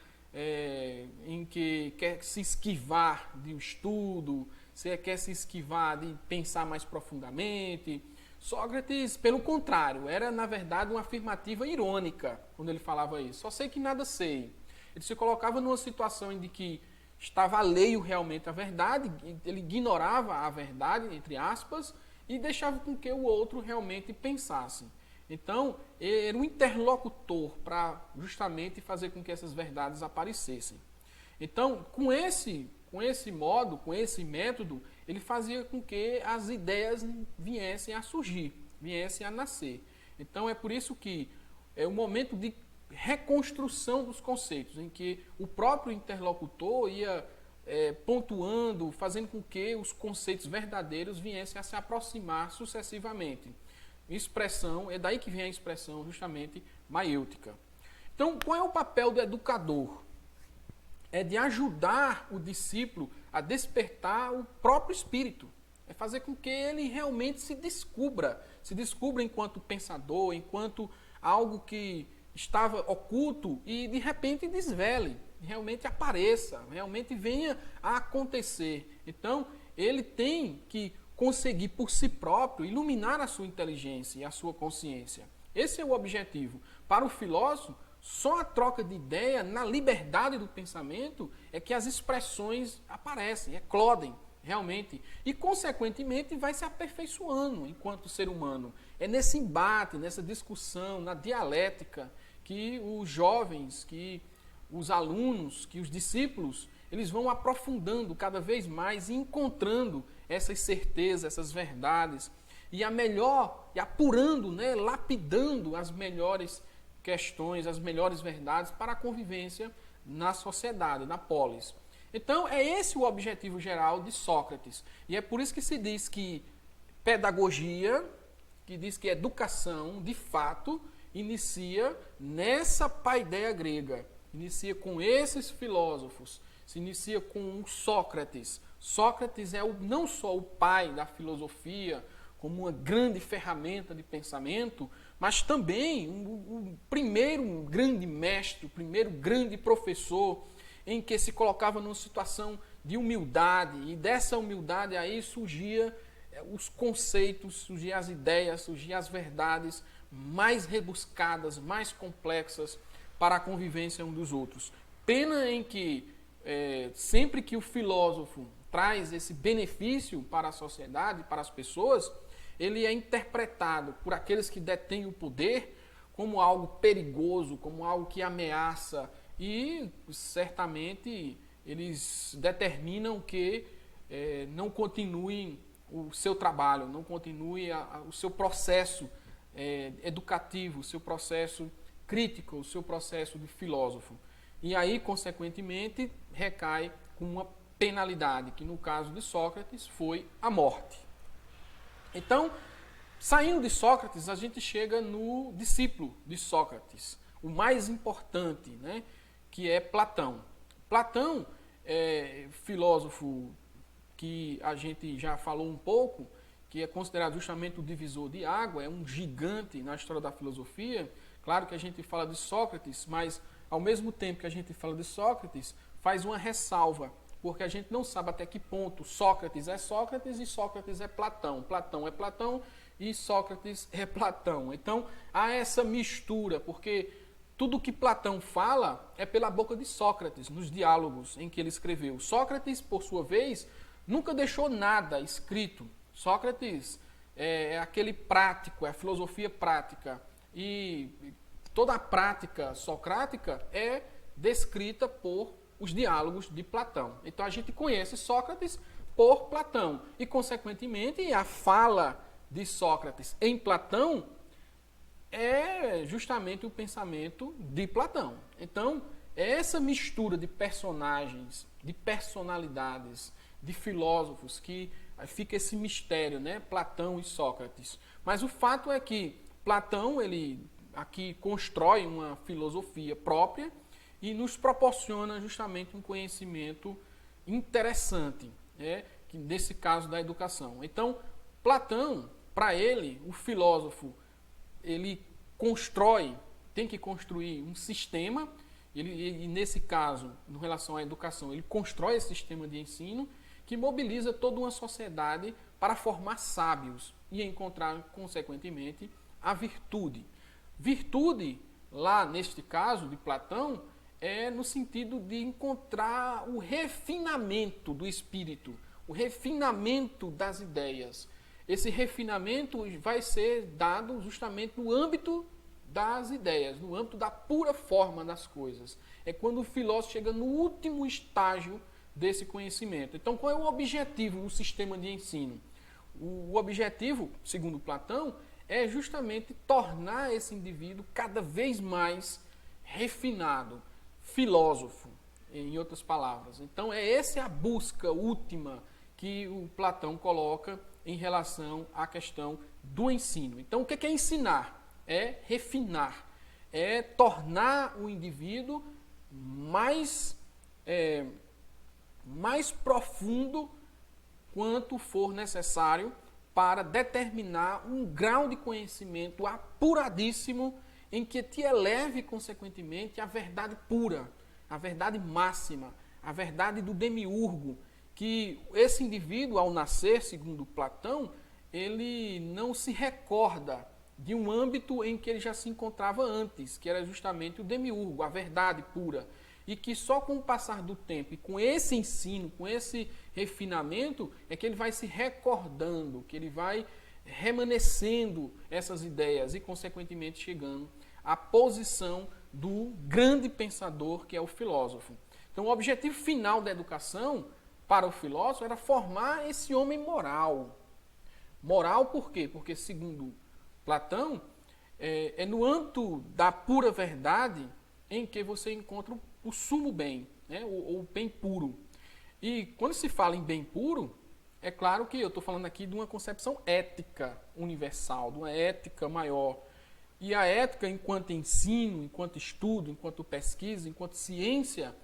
Speaker 1: em que quer se esquivar de um estudo, você quer se esquivar de pensar mais profundamente. Sócrates, pelo contrário, era na verdade uma afirmativa irônica quando ele falava isso. Só sei que nada sei. Ele se colocava numa situação em que estava alheio realmente à verdade, ele ignorava a verdade, entre aspas, e deixava com que o outro realmente pensasse. Então, ele era um interlocutor para justamente fazer com que essas verdades aparecessem. Então, com esse modo, com esse método, ele fazia com que as ideias viessem a surgir, viessem a nascer. Então, é por isso que é um momento de reconstrução dos conceitos, em que o próprio interlocutor ia pontuando, fazendo com que os conceitos verdadeiros viessem a se aproximar sucessivamente. Expressão, é daí que vem a expressão justamente maiêutica. Então, qual é o papel do educador? É de ajudar o discípulo a despertar o próprio espírito. É fazer com que ele realmente se descubra enquanto pensador, enquanto algo que estava oculto e de repente desvele, realmente apareça, realmente venha a acontecer. Então, ele tem que conseguir por si próprio iluminar a sua inteligência e a sua consciência. Esse é o objetivo. Para o filósofo, Só a troca de ideia, na liberdade do pensamento, é que as expressões aparecem, eclodem, realmente. E, consequentemente, vai se aperfeiçoando enquanto ser humano. É nesse embate, nessa discussão, na dialética, que os jovens, que os alunos, que os discípulos, eles vão aprofundando cada vez mais e encontrando essas certezas, essas verdades, e apurando, né, lapidando as melhores questões, as melhores verdades para a convivência na sociedade, na polis. Então, é esse o objetivo geral de Sócrates. E é por isso que se diz que pedagogia, que diz que educação, de fato, inicia nessa paideia grega. Inicia com esses filósofos. Se inicia com Sócrates. Sócrates é não só o pai da filosofia, como uma grande ferramenta de pensamento, mas também o primeiro grande mestre, o primeiro grande professor, em que se colocava numa situação de humildade, e dessa humildade aí surgia os conceitos, surgiam as ideias, surgiam as verdades mais rebuscadas, mais complexas para a convivência um dos outros. Pena em que sempre que o filósofo traz esse benefício para a sociedade, para as pessoas, ele é interpretado por aqueles que detêm o poder como algo perigoso, como algo que ameaça, e certamente eles determinam que não continue o seu trabalho, não continue o seu processo educativo, o seu processo crítico, o seu processo de filósofo. E aí, consequentemente, recai com uma penalidade, que no caso de Sócrates foi a morte. Então, saindo de Sócrates, a gente chega no discípulo de Sócrates, o mais importante, né, que é Platão. Platão é filósofo que a gente já falou um pouco, que é considerado justamente o divisor de água, é um gigante na história da filosofia. Claro que a gente fala de Sócrates, mas ao mesmo tempo que a gente fala de Sócrates, faz uma ressalva, porque a gente não sabe até que ponto Sócrates é Sócrates e Sócrates é Platão. Platão é Platão e Sócrates é Platão. Então, há essa mistura, porque tudo que Platão fala é pela boca de Sócrates, nos diálogos em que ele escreveu. Sócrates, por sua vez, nunca deixou nada escrito. Sócrates é aquele prático, é a filosofia prática. E toda a prática socrática é descrita por os diálogos de Platão. Então a gente conhece Sócrates por Platão. E, consequentemente, a fala de Sócrates em Platão é justamente o pensamento de Platão. Então, é essa mistura de personagens, de personalidades, de filósofos, que fica esse mistério, né? Platão e Sócrates. Mas o fato é que Platão, ele aqui constrói uma filosofia própria e nos proporciona justamente um conhecimento interessante, né? Que nesse caso da educação. Então, Platão, para ele, o filósofo, ele tem que construir um sistema, e nesse caso, em relação à educação, ele constrói esse sistema de ensino que mobiliza toda uma sociedade para formar sábios e encontrar, consequentemente, a virtude. Virtude, lá neste caso de Platão, é no sentido de encontrar o refinamento do espírito, o refinamento das ideias. Esse refinamento vai ser dado justamente no âmbito das ideias, no âmbito da pura forma das coisas. É quando o filósofo chega no último estágio desse conhecimento. Então, qual é o objetivo do sistema de ensino? O objetivo, segundo Platão, é justamente tornar esse indivíduo cada vez mais refinado, filósofo, em outras palavras. Então, é essa a busca última que o Platão coloca em relação à questão do ensino. Então, o que é ensinar? É refinar, é tornar o indivíduo mais profundo quanto for necessário para determinar um grau de conhecimento apuradíssimo em que te eleve, consequentemente, à verdade pura, à verdade máxima, à verdade do demiurgo, que esse indivíduo, ao nascer, segundo Platão, ele não se recorda de um âmbito em que ele já se encontrava antes, que era justamente o demiurgo, a verdade pura. E que só com o passar do tempo e com esse ensino, com esse refinamento, é que ele vai se recordando, que ele vai remanescendo essas ideias e, consequentemente, chegando à posição do grande pensador que é o filósofo. Então, o objetivo final da educação para o filósofo era formar esse homem moral. Moral por quê? Porque, segundo Platão, é no âmbito da pura verdade em que você encontra o sumo bem, né? o bem puro. E quando se fala em bem puro, é claro que eu estou falando aqui de uma concepção ética universal, de uma ética maior. E a ética, enquanto ensino, enquanto estudo, enquanto pesquisa, enquanto ciência,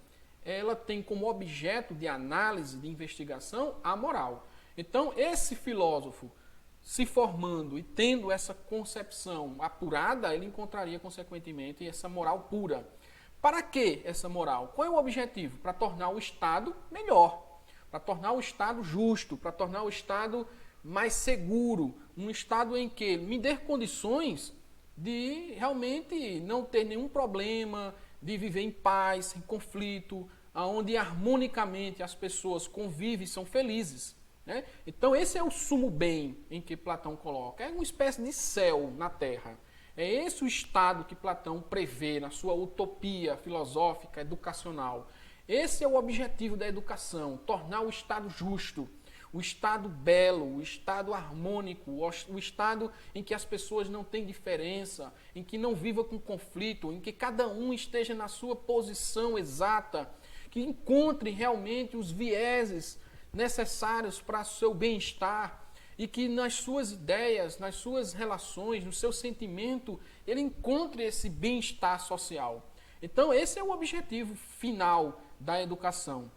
Speaker 1: ela tem como objeto de análise, de investigação, a moral. Então, esse filósofo, se formando e tendo essa concepção apurada, ele encontraria, consequentemente, essa moral pura. Para que essa moral? Qual é o objetivo? Para tornar o Estado melhor, para tornar o Estado justo, para tornar o Estado mais seguro, um Estado em que me dê condições de realmente não ter nenhum problema, de viver em paz, sem conflito, onde harmonicamente as pessoas convivem e são felizes. Né? Então esse é o sumo bem em que Platão coloca. É uma espécie de céu na Terra. É esse o estado que Platão prevê na sua utopia filosófica, educacional. Esse é o objetivo da educação, tornar o Estado justo, o Estado belo, o Estado harmônico, o Estado em que as pessoas não têm diferença, em que não viva com conflito, em que cada um esteja na sua posição exata, que encontre realmente os vieses necessários para o seu bem-estar e que nas suas ideias, nas suas relações, no seu sentimento, ele encontre esse bem-estar social. Então, esse é o objetivo final da educação.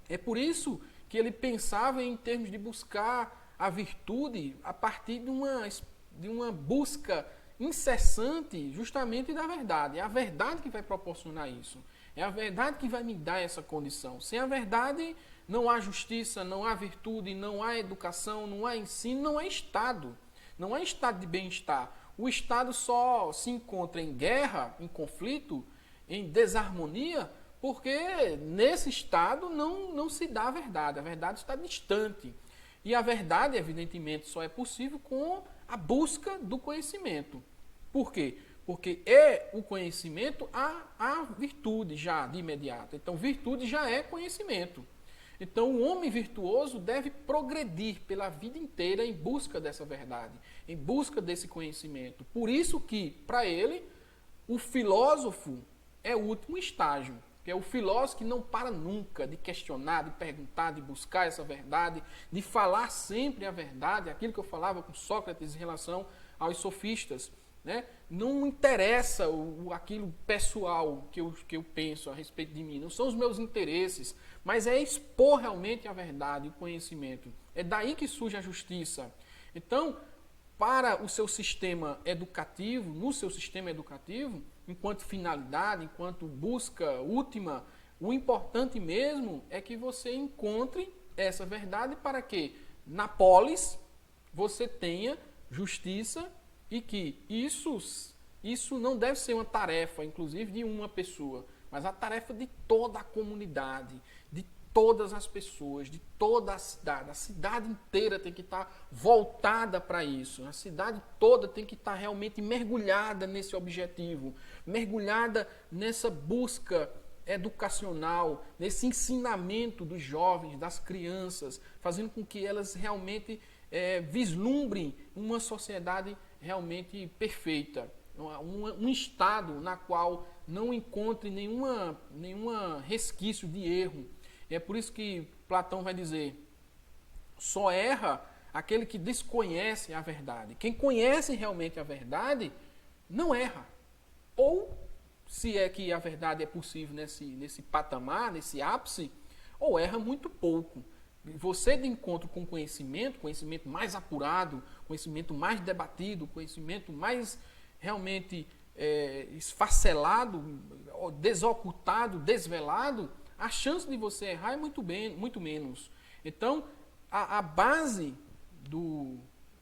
Speaker 1: É por isso que ele pensava em termos de buscar a virtude a partir de uma busca incessante justamente da verdade. É a verdade que vai proporcionar isso. É a verdade que vai me dar essa condição. Sem a verdade, não há justiça, não há virtude, não há educação, não há ensino, não há Estado. Não há estado de bem-estar. O Estado só se encontra em guerra, em conflito, em desarmonia, porque nesse estado não se dá a verdade está distante. E a verdade, evidentemente, só é possível com a busca do conhecimento. Por quê? Porque é o conhecimento a virtude já de imediato. Então, virtude já é conhecimento. Então, o homem virtuoso deve progredir pela vida inteira em busca dessa verdade, em busca desse conhecimento. Por isso que, para ele, o filósofo é o último estágio, que é o filósofo que não para nunca de questionar, de perguntar, de buscar essa verdade, de falar sempre a verdade, aquilo que eu falava com Sócrates em relação aos sofistas. Né? Não interessa aquilo pessoal que eu penso a respeito de mim, não são os meus interesses, mas é expor realmente a verdade, o conhecimento. É daí que surge a justiça. Então, para o seu sistema educativo, no seu sistema educativo, enquanto finalidade, enquanto busca última, o importante mesmo é que você encontre essa verdade para que na polis você tenha justiça e que isso não deve ser uma tarefa, inclusive, de uma pessoa, mas a tarefa de toda a comunidade, de todas as pessoas, de toda a cidade. A cidade inteira tem que estar voltada para isso. A cidade toda tem que estar realmente mergulhada nesse objetivo, mergulhada nessa busca educacional, nesse ensinamento dos jovens, das crianças, fazendo com que elas realmente vislumbrem uma sociedade realmente perfeita, um estado na qual não encontre nenhuma resquício de erro. E é por isso que Platão vai dizer, só erra aquele que desconhece a verdade. Quem conhece realmente a verdade, não erra. Ou, se é que a verdade é possível nesse patamar, nesse ápice, ou erra muito pouco. Você de encontro com conhecimento mais apurado, conhecimento mais debatido, conhecimento mais realmente esfacelado, desocultado, desvelado, a chance de você errar é muito menos. Então, a base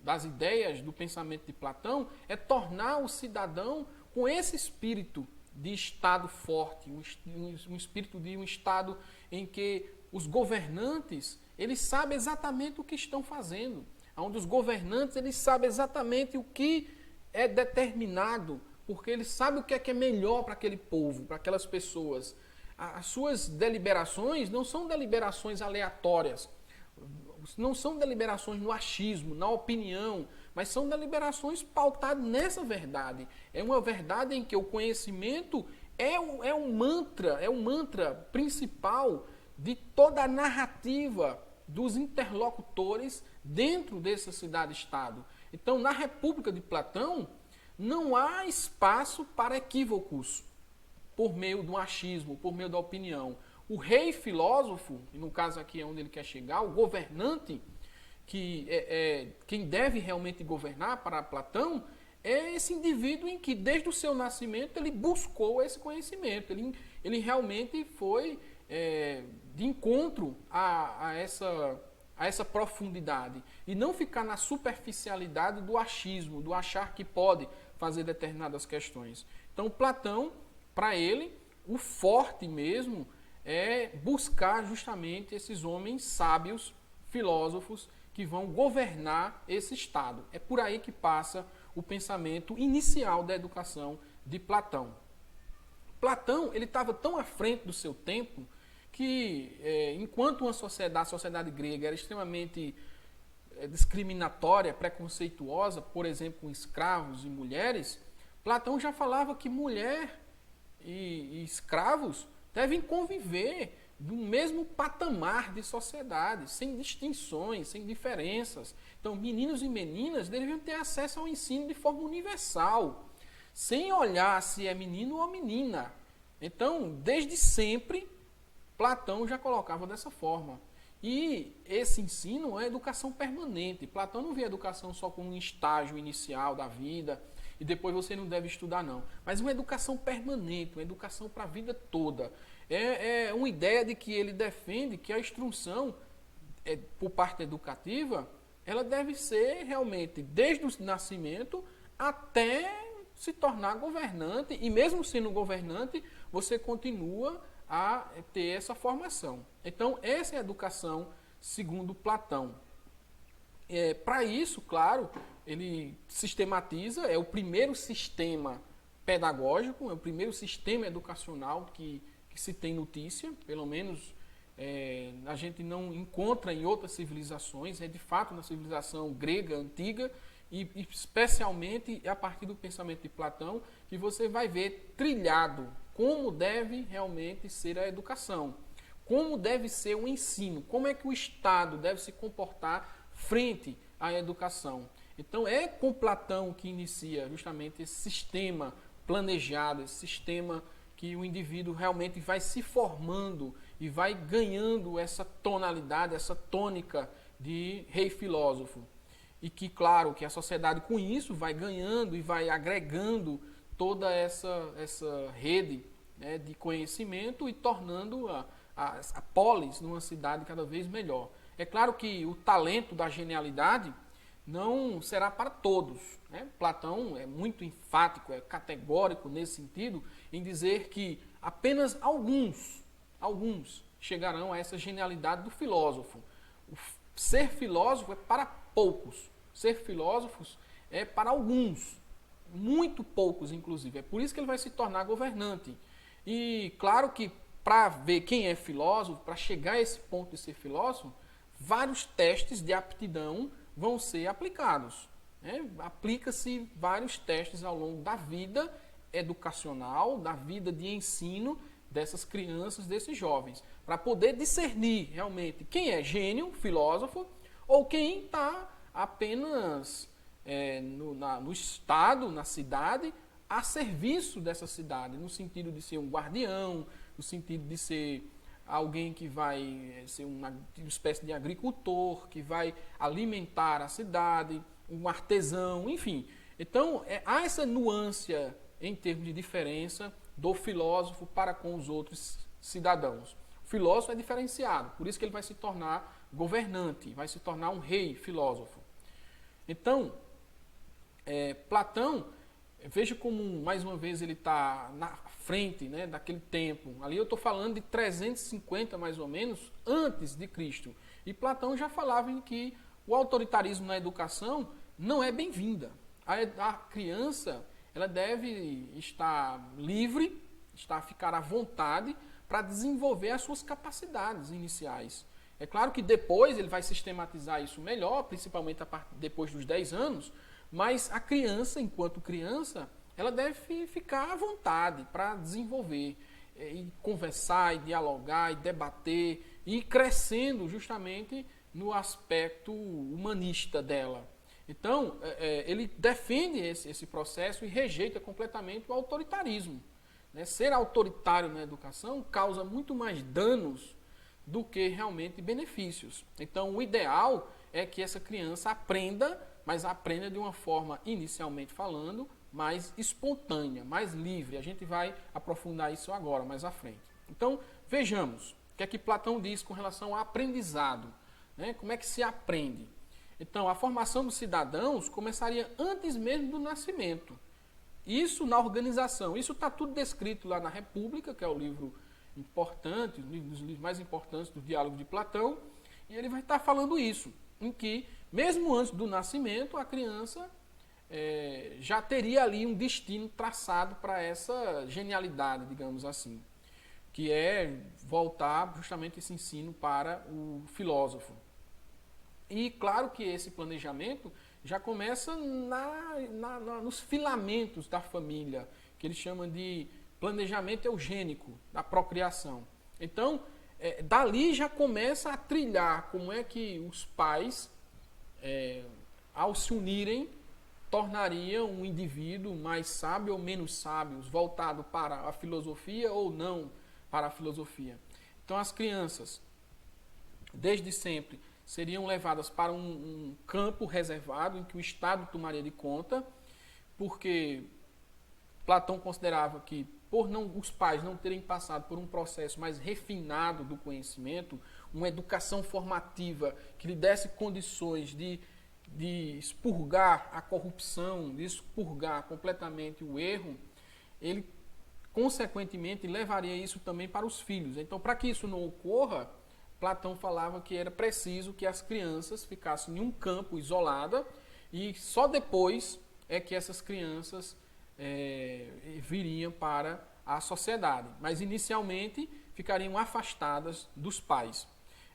Speaker 1: das ideias do pensamento de Platão é tornar o cidadão com esse espírito de Estado forte, um espírito de um Estado em que os governantes, eles sabem exatamente o que estão fazendo, onde os governantes, eles sabem exatamente o que é determinado, porque eles sabem o que é melhor para aquele povo, para aquelas pessoas. As suas deliberações não são deliberações aleatórias, não são deliberações no achismo, na opinião, mas são deliberações pautadas nessa verdade. É uma verdade em que o conhecimento é um mantra principal de toda a narrativa dos interlocutores dentro dessa cidade-estado. Então, na República de Platão, não há espaço para equívocos por meio do achismo, por meio da opinião. O rei filósofo, e no caso aqui é onde ele quer chegar, o governante, que quem deve realmente governar para Platão, é esse indivíduo em que desde o seu nascimento ele buscou esse conhecimento, ele realmente foi de encontro a essa profundidade e não ficar na superficialidade do achismo, do achar que pode fazer determinadas questões. Então Platão, para ele, o forte mesmo é buscar justamente esses homens sábios, filósofos, que vão governar esse Estado. É por aí que passa o pensamento inicial da educação de Platão. Platão, ele estava tão à frente do seu tempo que, enquanto a sociedade grega era extremamente discriminatória, preconceituosa, por exemplo, com escravos e mulheres, Platão já falava que mulher e escravos devem conviver no mesmo patamar de sociedade, sem distinções, sem diferenças. Então, meninos e meninas deveriam ter acesso ao ensino de forma universal, sem olhar se é menino ou menina. Então, desde sempre, Platão já colocava dessa forma. E esse ensino é educação permanente. Platão não vê a educação só como um estágio inicial da vida e depois você não deve estudar, não. Mas uma educação permanente, uma educação para a vida toda. É uma ideia de que ele defende que a instrução, por parte educativa, ela deve ser realmente desde o nascimento até se tornar governante. E mesmo sendo governante, você continua a ter essa formação. Então, essa é a educação segundo Platão. Para isso, claro, ele sistematiza, é o primeiro sistema pedagógico, é o primeiro sistema educacional que se tem notícia, pelo menos a gente não encontra em outras civilizações, é de fato na civilização grega antiga, e especialmente a partir do pensamento de Platão, que você vai ver trilhado como deve realmente ser a educação, como deve ser o ensino, como é que o Estado deve se comportar frente à educação. Então é com Platão que inicia justamente esse sistema planejado, esse sistema que o indivíduo realmente vai se formando e vai ganhando essa tonalidade, essa tônica de rei filósofo. E que, claro, que a sociedade com isso vai ganhando e vai agregando toda essa rede, né, de conhecimento e tornando a polis numa cidade cada vez melhor. É claro que o talento da genialidade não será para todos, né? Platão é muito enfático, é categórico nesse sentido, em dizer que apenas alguns chegarão a essa genialidade do filósofo. Ser filósofo é para poucos, ser filósofos é para alguns, muito poucos inclusive. É por isso que ele vai se tornar governante. E claro que para ver quem é filósofo, para chegar a esse ponto de ser filósofo, vários testes de aptidão vão ser aplicados. Né? Aplica-se vários testes ao longo da vida educacional, da vida de ensino dessas crianças, desses jovens, para poder discernir realmente quem é gênio, filósofo, ou quem está apenas no estado, na cidade, a serviço dessa cidade, no sentido de ser um guardião, no sentido de ser alguém que vai ser uma espécie de agricultor, que vai alimentar a cidade, um artesão, enfim. Então, há essa nuance em termos de diferença do filósofo para com os outros cidadãos. O filósofo é diferenciado, por isso que ele vai se tornar governante, vai se tornar um rei filósofo. Então, Platão, veja como, mais uma vez, ele está na frente, né, daquele tempo. Ali eu estou falando de 350, mais ou menos, antes de Cristo. E Platão já falava em que o autoritarismo na educação não é bem-vinda. A criança, ela deve estar livre, ficar à vontade para desenvolver as suas capacidades iniciais. É claro que depois ele vai sistematizar isso melhor, principalmente depois dos 10 anos, mas a criança, enquanto criança, ela deve ficar à vontade para desenvolver, e conversar, e dialogar, e debater, e ir crescendo justamente no aspecto humanista dela. Então, ele defende esse processo e rejeita completamente o autoritarismo. Ser autoritário na educação causa muito mais danos do que realmente benefícios. Então, o ideal é que essa criança aprenda, mas aprenda de uma forma, inicialmente falando, mais espontânea, mais livre. A gente vai aprofundar isso agora, mais à frente. Então, vejamos o que é que Platão diz com relação ao aprendizado. Como é que se aprende? Então, a formação dos cidadãos começaria antes mesmo do nascimento. Isso na organização. Isso está tudo descrito lá na República, que é o livro importante, um dos livros mais importantes do diálogo de Platão. E ele vai estar falando isso, em que, mesmo antes do nascimento, a criança já teria ali um destino traçado para essa genialidade, digamos assim, que é voltar justamente esse ensino para o filósofo. E claro que esse planejamento já começa nos filamentos da família, que eles chamam de planejamento eugênico da procriação. Então, dali já começa a trilhar como é que os pais, ao se unirem, tornariam um indivíduo mais sábio ou menos sábio, voltado para a filosofia ou não para a filosofia. Então, as crianças, desde sempre, seriam levadas para um campo reservado em que o Estado tomaria de conta, porque Platão considerava que, por os pais não terem passado por um processo mais refinado do conhecimento, uma educação formativa que lhe desse condições de expurgar a corrupção, de expurgar completamente o erro, ele, consequentemente, levaria isso também para os filhos. Então, para que isso não ocorra, Platão falava que era preciso que as crianças ficassem em um campo isolado e só depois é que essas crianças viriam para a sociedade. Mas inicialmente ficariam afastadas dos pais.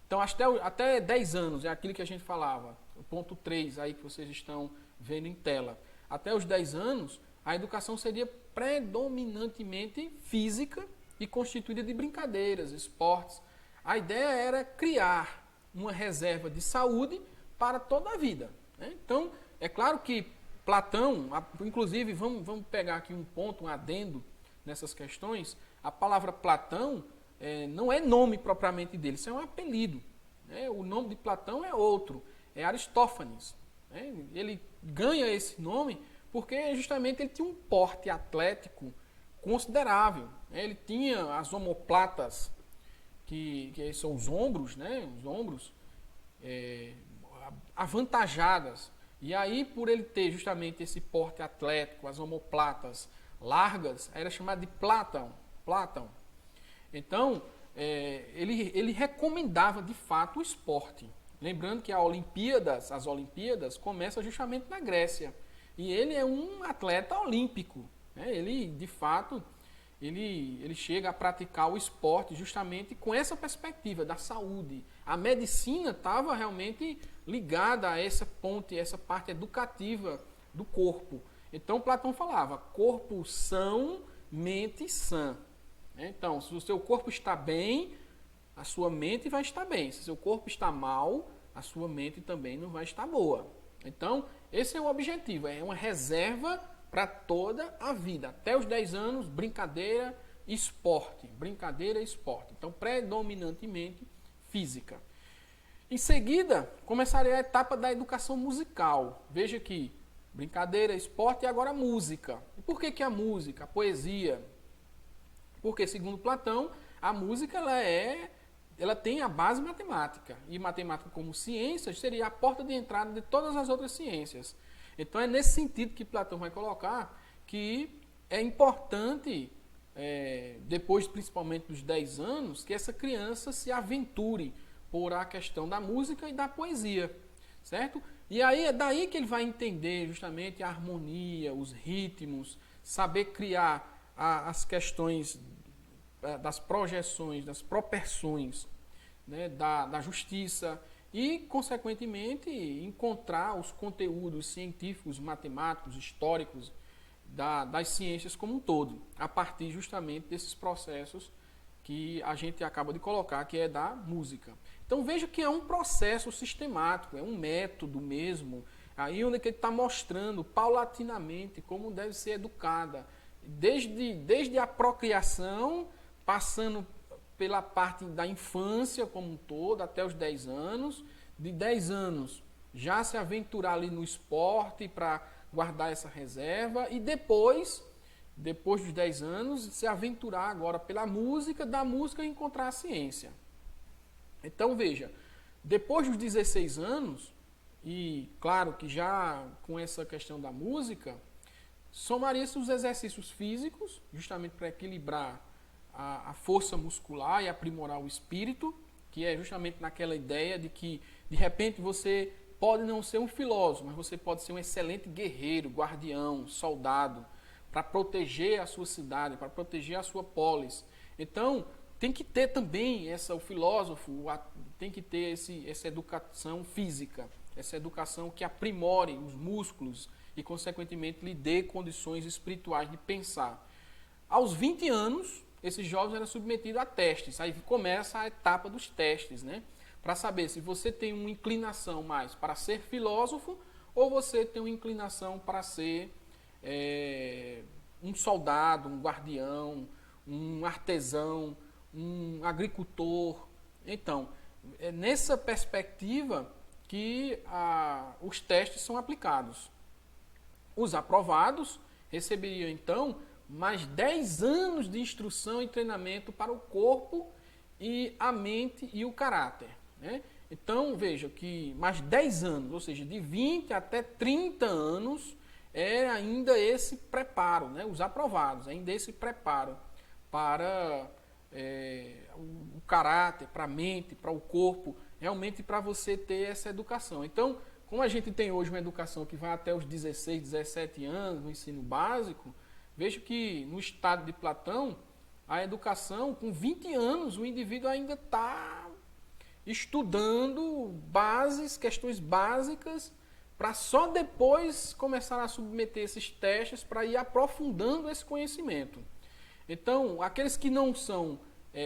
Speaker 1: Então até 10 anos, é aquilo que a gente falava, o ponto 3 aí que vocês estão vendo em tela. Até os 10 anos, a educação seria predominantemente física e constituída de brincadeiras, esportes. A ideia era criar uma reserva de saúde para toda a vida. Então, é claro que Platão, inclusive, vamos pegar aqui um ponto, um adendo nessas questões, a palavra Platão não é nome propriamente dele, isso é um apelido. O nome de Platão é outro, é Aristófanes. Ele ganha esse nome porque justamente ele tinha um porte atlético considerável. Ele tinha as omoplatas, que são os ombros, os ombros avantajadas. E aí, por ele ter justamente esse porte atlético, as omoplatas largas, era chamado de Platão. Então, ele recomendava de fato o esporte. Lembrando que as Olimpíadas começam justamente na Grécia. E ele é um atleta olímpico. Ele, de fato, ele chega a praticar o esporte justamente com essa perspectiva da saúde. A medicina estava realmente ligada a essa ponte, essa parte educativa do corpo. Então, Platão falava, corpo são, mente sã. Então, se o seu corpo está bem, a sua mente vai estar bem. Se o seu corpo está mal, a sua mente também não vai estar boa. Então, esse é o objetivo, é uma reserva para toda a vida. Até os 10 anos, brincadeira e esporte. Então, predominantemente física. Em seguida, começaria a etapa da educação musical. Veja aqui, brincadeira, esporte e agora música. E por que a música, a poesia? Porque, segundo Platão, a música ela é ela tem a base matemática, e matemática como ciência seria a porta de entrada de todas as outras ciências. Então é nesse sentido que Platão vai colocar que é importante, depois principalmente dos 10 anos, que essa criança se aventure por a questão da música e da poesia, certo? E aí é daí que ele vai entender justamente a harmonia, os ritmos, saber criar as questões das projeções, das proporções, né, da justiça e, consequentemente, encontrar os conteúdos científicos, matemáticos, históricos das ciências como um todo, a partir justamente desses processos que a gente acaba de colocar, que é da música. Então veja que é um processo sistemático, é um método mesmo, aí onde ele está mostrando paulatinamente como deve ser educada, desde a procriação, passando pela parte da infância como um todo, até os 10 anos, de 10 anos já se aventurar ali no esporte para guardar essa reserva, e depois dos 10 anos, se aventurar agora pela música, da música encontrar a ciência. Então veja, depois dos 16 anos, e claro que já com essa questão da música, somaria-se os exercícios físicos, justamente para equilibrar a força muscular e aprimorar o espírito, que é justamente naquela ideia de que, de repente, você pode não ser um filósofo, mas você pode ser um excelente guerreiro, guardião, soldado, para proteger a sua cidade, para proteger a sua polis. Então, tem que ter também o filósofo tem que ter essa educação física, essa educação que aprimore os músculos e, consequentemente, lhe dê condições espirituais de pensar. Aos 20 anos, esses jovens eram submetidos a testes. Aí começa a etapa dos testes, né? Para saber se você tem uma inclinação mais para ser filósofo ou você tem uma inclinação para ser um soldado, um guardião, um artesão, um agricultor. Então, é nessa perspectiva que os testes são aplicados. Os aprovados receberiam, então, mais 10 anos de instrução e treinamento para o corpo e a mente e o caráter, né? Então, veja que mais 10 anos, ou seja, de 20 até 30 anos, é ainda esse preparo, né? Os aprovados, ainda esse preparo para o caráter, para a mente, para o corpo, realmente para você ter essa educação. Então, como a gente tem hoje uma educação que vai até os 16, 17 anos, no ensino básico, vejo que no estado de Platão, a educação, com 20 anos, o indivíduo ainda está estudando questões básicas, para só depois começar a submeter esses testes para ir aprofundando esse conhecimento. Então, aqueles que não são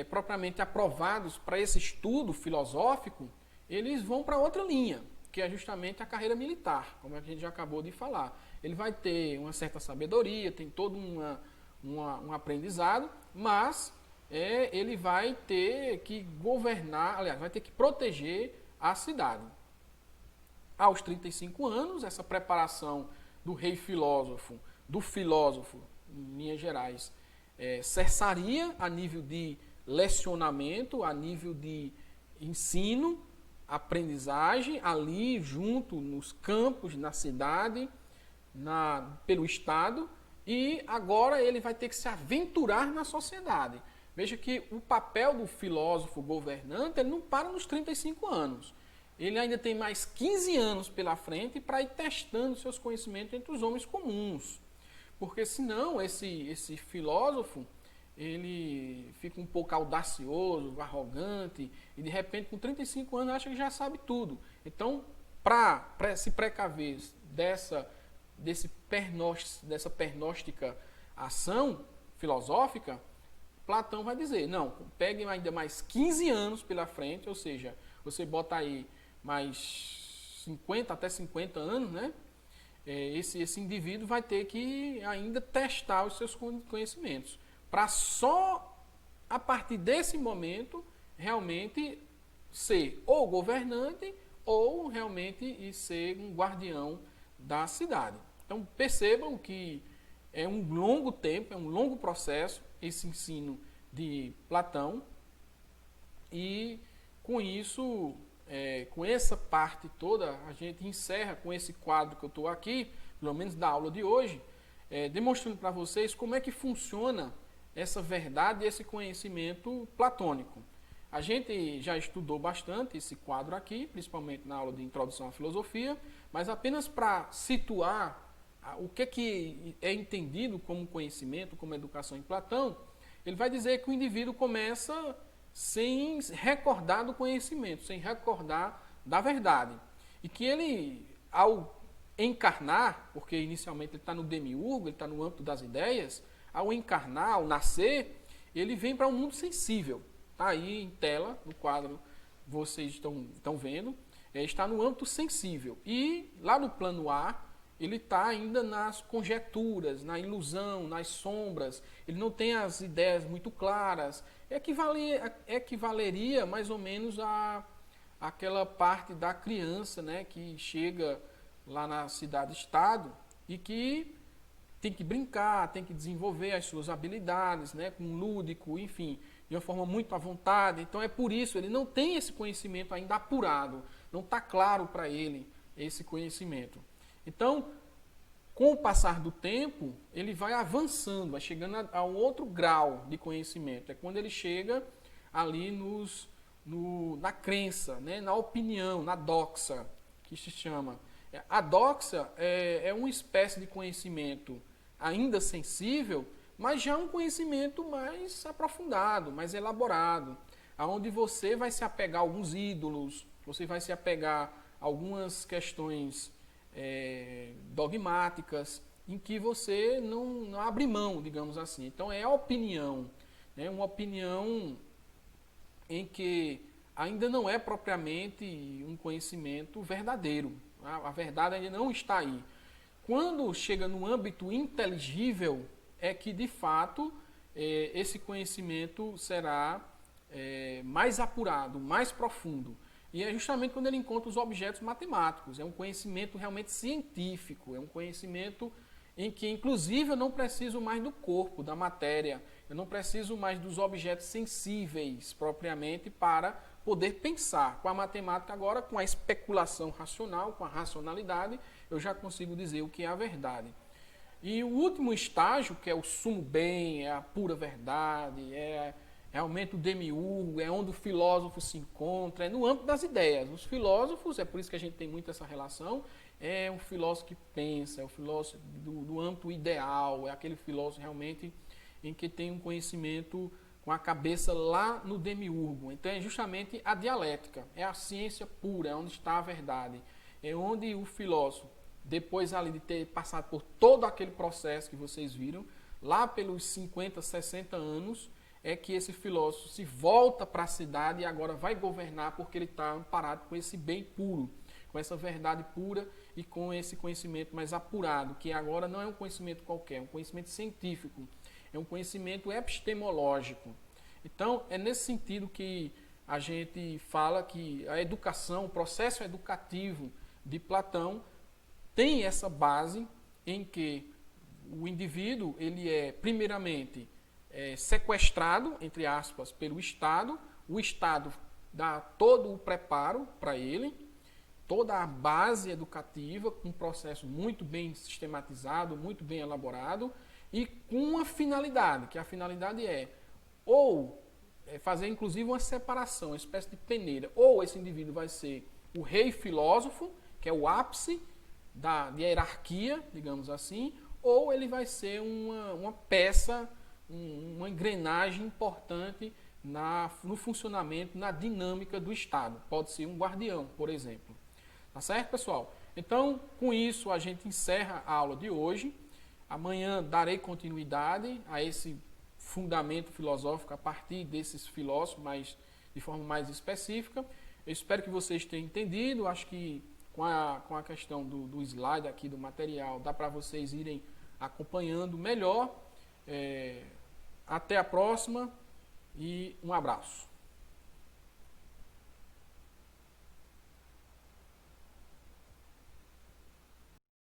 Speaker 1: propriamente aprovados para esse estudo filosófico, eles vão para outra linha, que é justamente a carreira militar, como a gente já acabou de falar. Ele vai ter uma certa sabedoria, tem todo um aprendizado, mas ele vai ter que governar, aliás, vai ter que proteger a cidade. Aos 35 anos, essa preparação do rei filósofo, em linhas gerais, cessaria a nível de lecionamento, a nível de ensino, aprendizagem, ali junto nos campos, na cidade, pelo Estado, e agora ele vai ter que se aventurar na sociedade. Veja que o papel do filósofo governante ele não para nos 35 anos. Ele ainda tem mais 15 anos pela frente para ir testando seus conhecimentos entre os homens comuns. Porque senão esse filósofo ele fica um pouco audacioso, arrogante, e de repente com 35 anos acha que já sabe tudo. Então, para se precaver dessa pernóstica ação filosófica, Platão vai dizer, não, peguem ainda mais 15 anos pela frente, ou seja, você bota aí mais 50 até 50 anos, né? Esse indivíduo vai ter que ainda testar os seus conhecimentos, para só a partir desse momento realmente ser ou governante ou realmente ser um guardião da cidade. Então percebam que é um longo tempo, é um longo processo esse ensino de Platão, E com isso, com essa parte toda, a gente encerra com esse quadro que eu estou aqui, pelo menos da aula de hoje, demonstrando para vocês como é que funciona essa verdade e esse conhecimento platônico. A gente já estudou bastante esse quadro aqui, principalmente na aula de Introdução à Filosofia, mas apenas para situar o que é entendido como conhecimento, como educação em Platão, ele vai dizer que o indivíduo começa sem recordar do conhecimento, sem recordar da verdade. E que ele, ao encarnar, porque inicialmente ele está no demiurgo, ele está no âmbito das ideias, ao encarnar, ao nascer, ele vem para um mundo sensível. Está aí em tela, no quadro, vocês estão vendo, está no âmbito sensível. E lá no plano A, ele está ainda nas conjecturas, na ilusão, nas sombras, ele não tem as ideias muito claras. Equivaleria mais ou menos àquela parte da criança, né, que chega lá na cidade-estado e que tem que brincar, tem que desenvolver as suas habilidades, né, com lúdico, enfim, de uma forma muito à vontade. Então é por isso, ele não tem esse conhecimento ainda apurado, não está claro para ele esse conhecimento. Então, com o passar do tempo, ele vai avançando, vai chegando a um outro grau de conhecimento. É quando ele chega ali na crença, né, na opinião, na doxa, que se chama. A doxa é uma espécie de conhecimento ainda sensível, mas já um conhecimento mais aprofundado, mais elaborado, onde você vai se apegar a alguns ídolos, você vai se apegar a algumas questões dogmáticas, em que você não abre mão, digamos assim. Então é a opinião, né? Uma opinião em que ainda não é propriamente um conhecimento verdadeiro. A verdade ainda não está aí. Quando chega no âmbito inteligível, é que de fato esse conhecimento será mais apurado, mais profundo. E é justamente quando ele encontra os objetos matemáticos. É um conhecimento realmente científico, é um conhecimento em que, inclusive, eu não preciso mais do corpo, da matéria, eu não preciso mais dos objetos sensíveis, propriamente, para poder pensar. Com a matemática agora, com a especulação racional, com a racionalidade, eu já consigo dizer o que é a verdade. E o último estágio, que é o sumo bem, é a pura verdade, é realmente o demiurgo, é onde o filósofo se encontra, é no âmbito das ideias. Os filósofos, é por isso que a gente tem muito essa relação, é um filósofo que pensa, é o filósofo do âmbito ideal, é aquele filósofo realmente em que tem um conhecimento com a cabeça lá no demiurgo. Então é justamente a dialética, é a ciência pura, é onde está a verdade. É onde o filósofo, depois ali de ter passado por todo aquele processo que vocês viram, lá pelos 50, 60 anos, é que esse filósofo se volta para a cidade e agora vai governar porque ele está amparado com esse bem puro, com essa verdade pura e com esse conhecimento mais apurado, que agora não é um conhecimento qualquer, é um conhecimento científico, é um conhecimento epistemológico. Então, é nesse sentido que a gente fala que a educação, o processo educativo de Platão tem essa base em que o indivíduo, ele é, primeiramente, sequestrado, entre aspas, pelo Estado. O Estado dá todo o preparo para ele, toda a base educativa, com um processo muito bem sistematizado, muito bem elaborado, e com uma finalidade, que a finalidade fazer inclusive uma separação, uma espécie de peneira. Ou esse indivíduo vai ser o rei filósofo, que é o ápice de hierarquia, digamos assim, ou ele vai ser uma peça, uma engrenagem importante no funcionamento, na dinâmica do Estado. Pode ser um guardião, por exemplo. Tá certo, pessoal? Então, com isso, a gente encerra a aula de hoje. Amanhã darei continuidade a esse fundamento filosófico a partir desses filósofos, mas de forma mais específica. Eu espero que vocês tenham entendido. Acho que com a questão do slide aqui, do material, dá para vocês irem acompanhando melhor. Até a próxima e um abraço.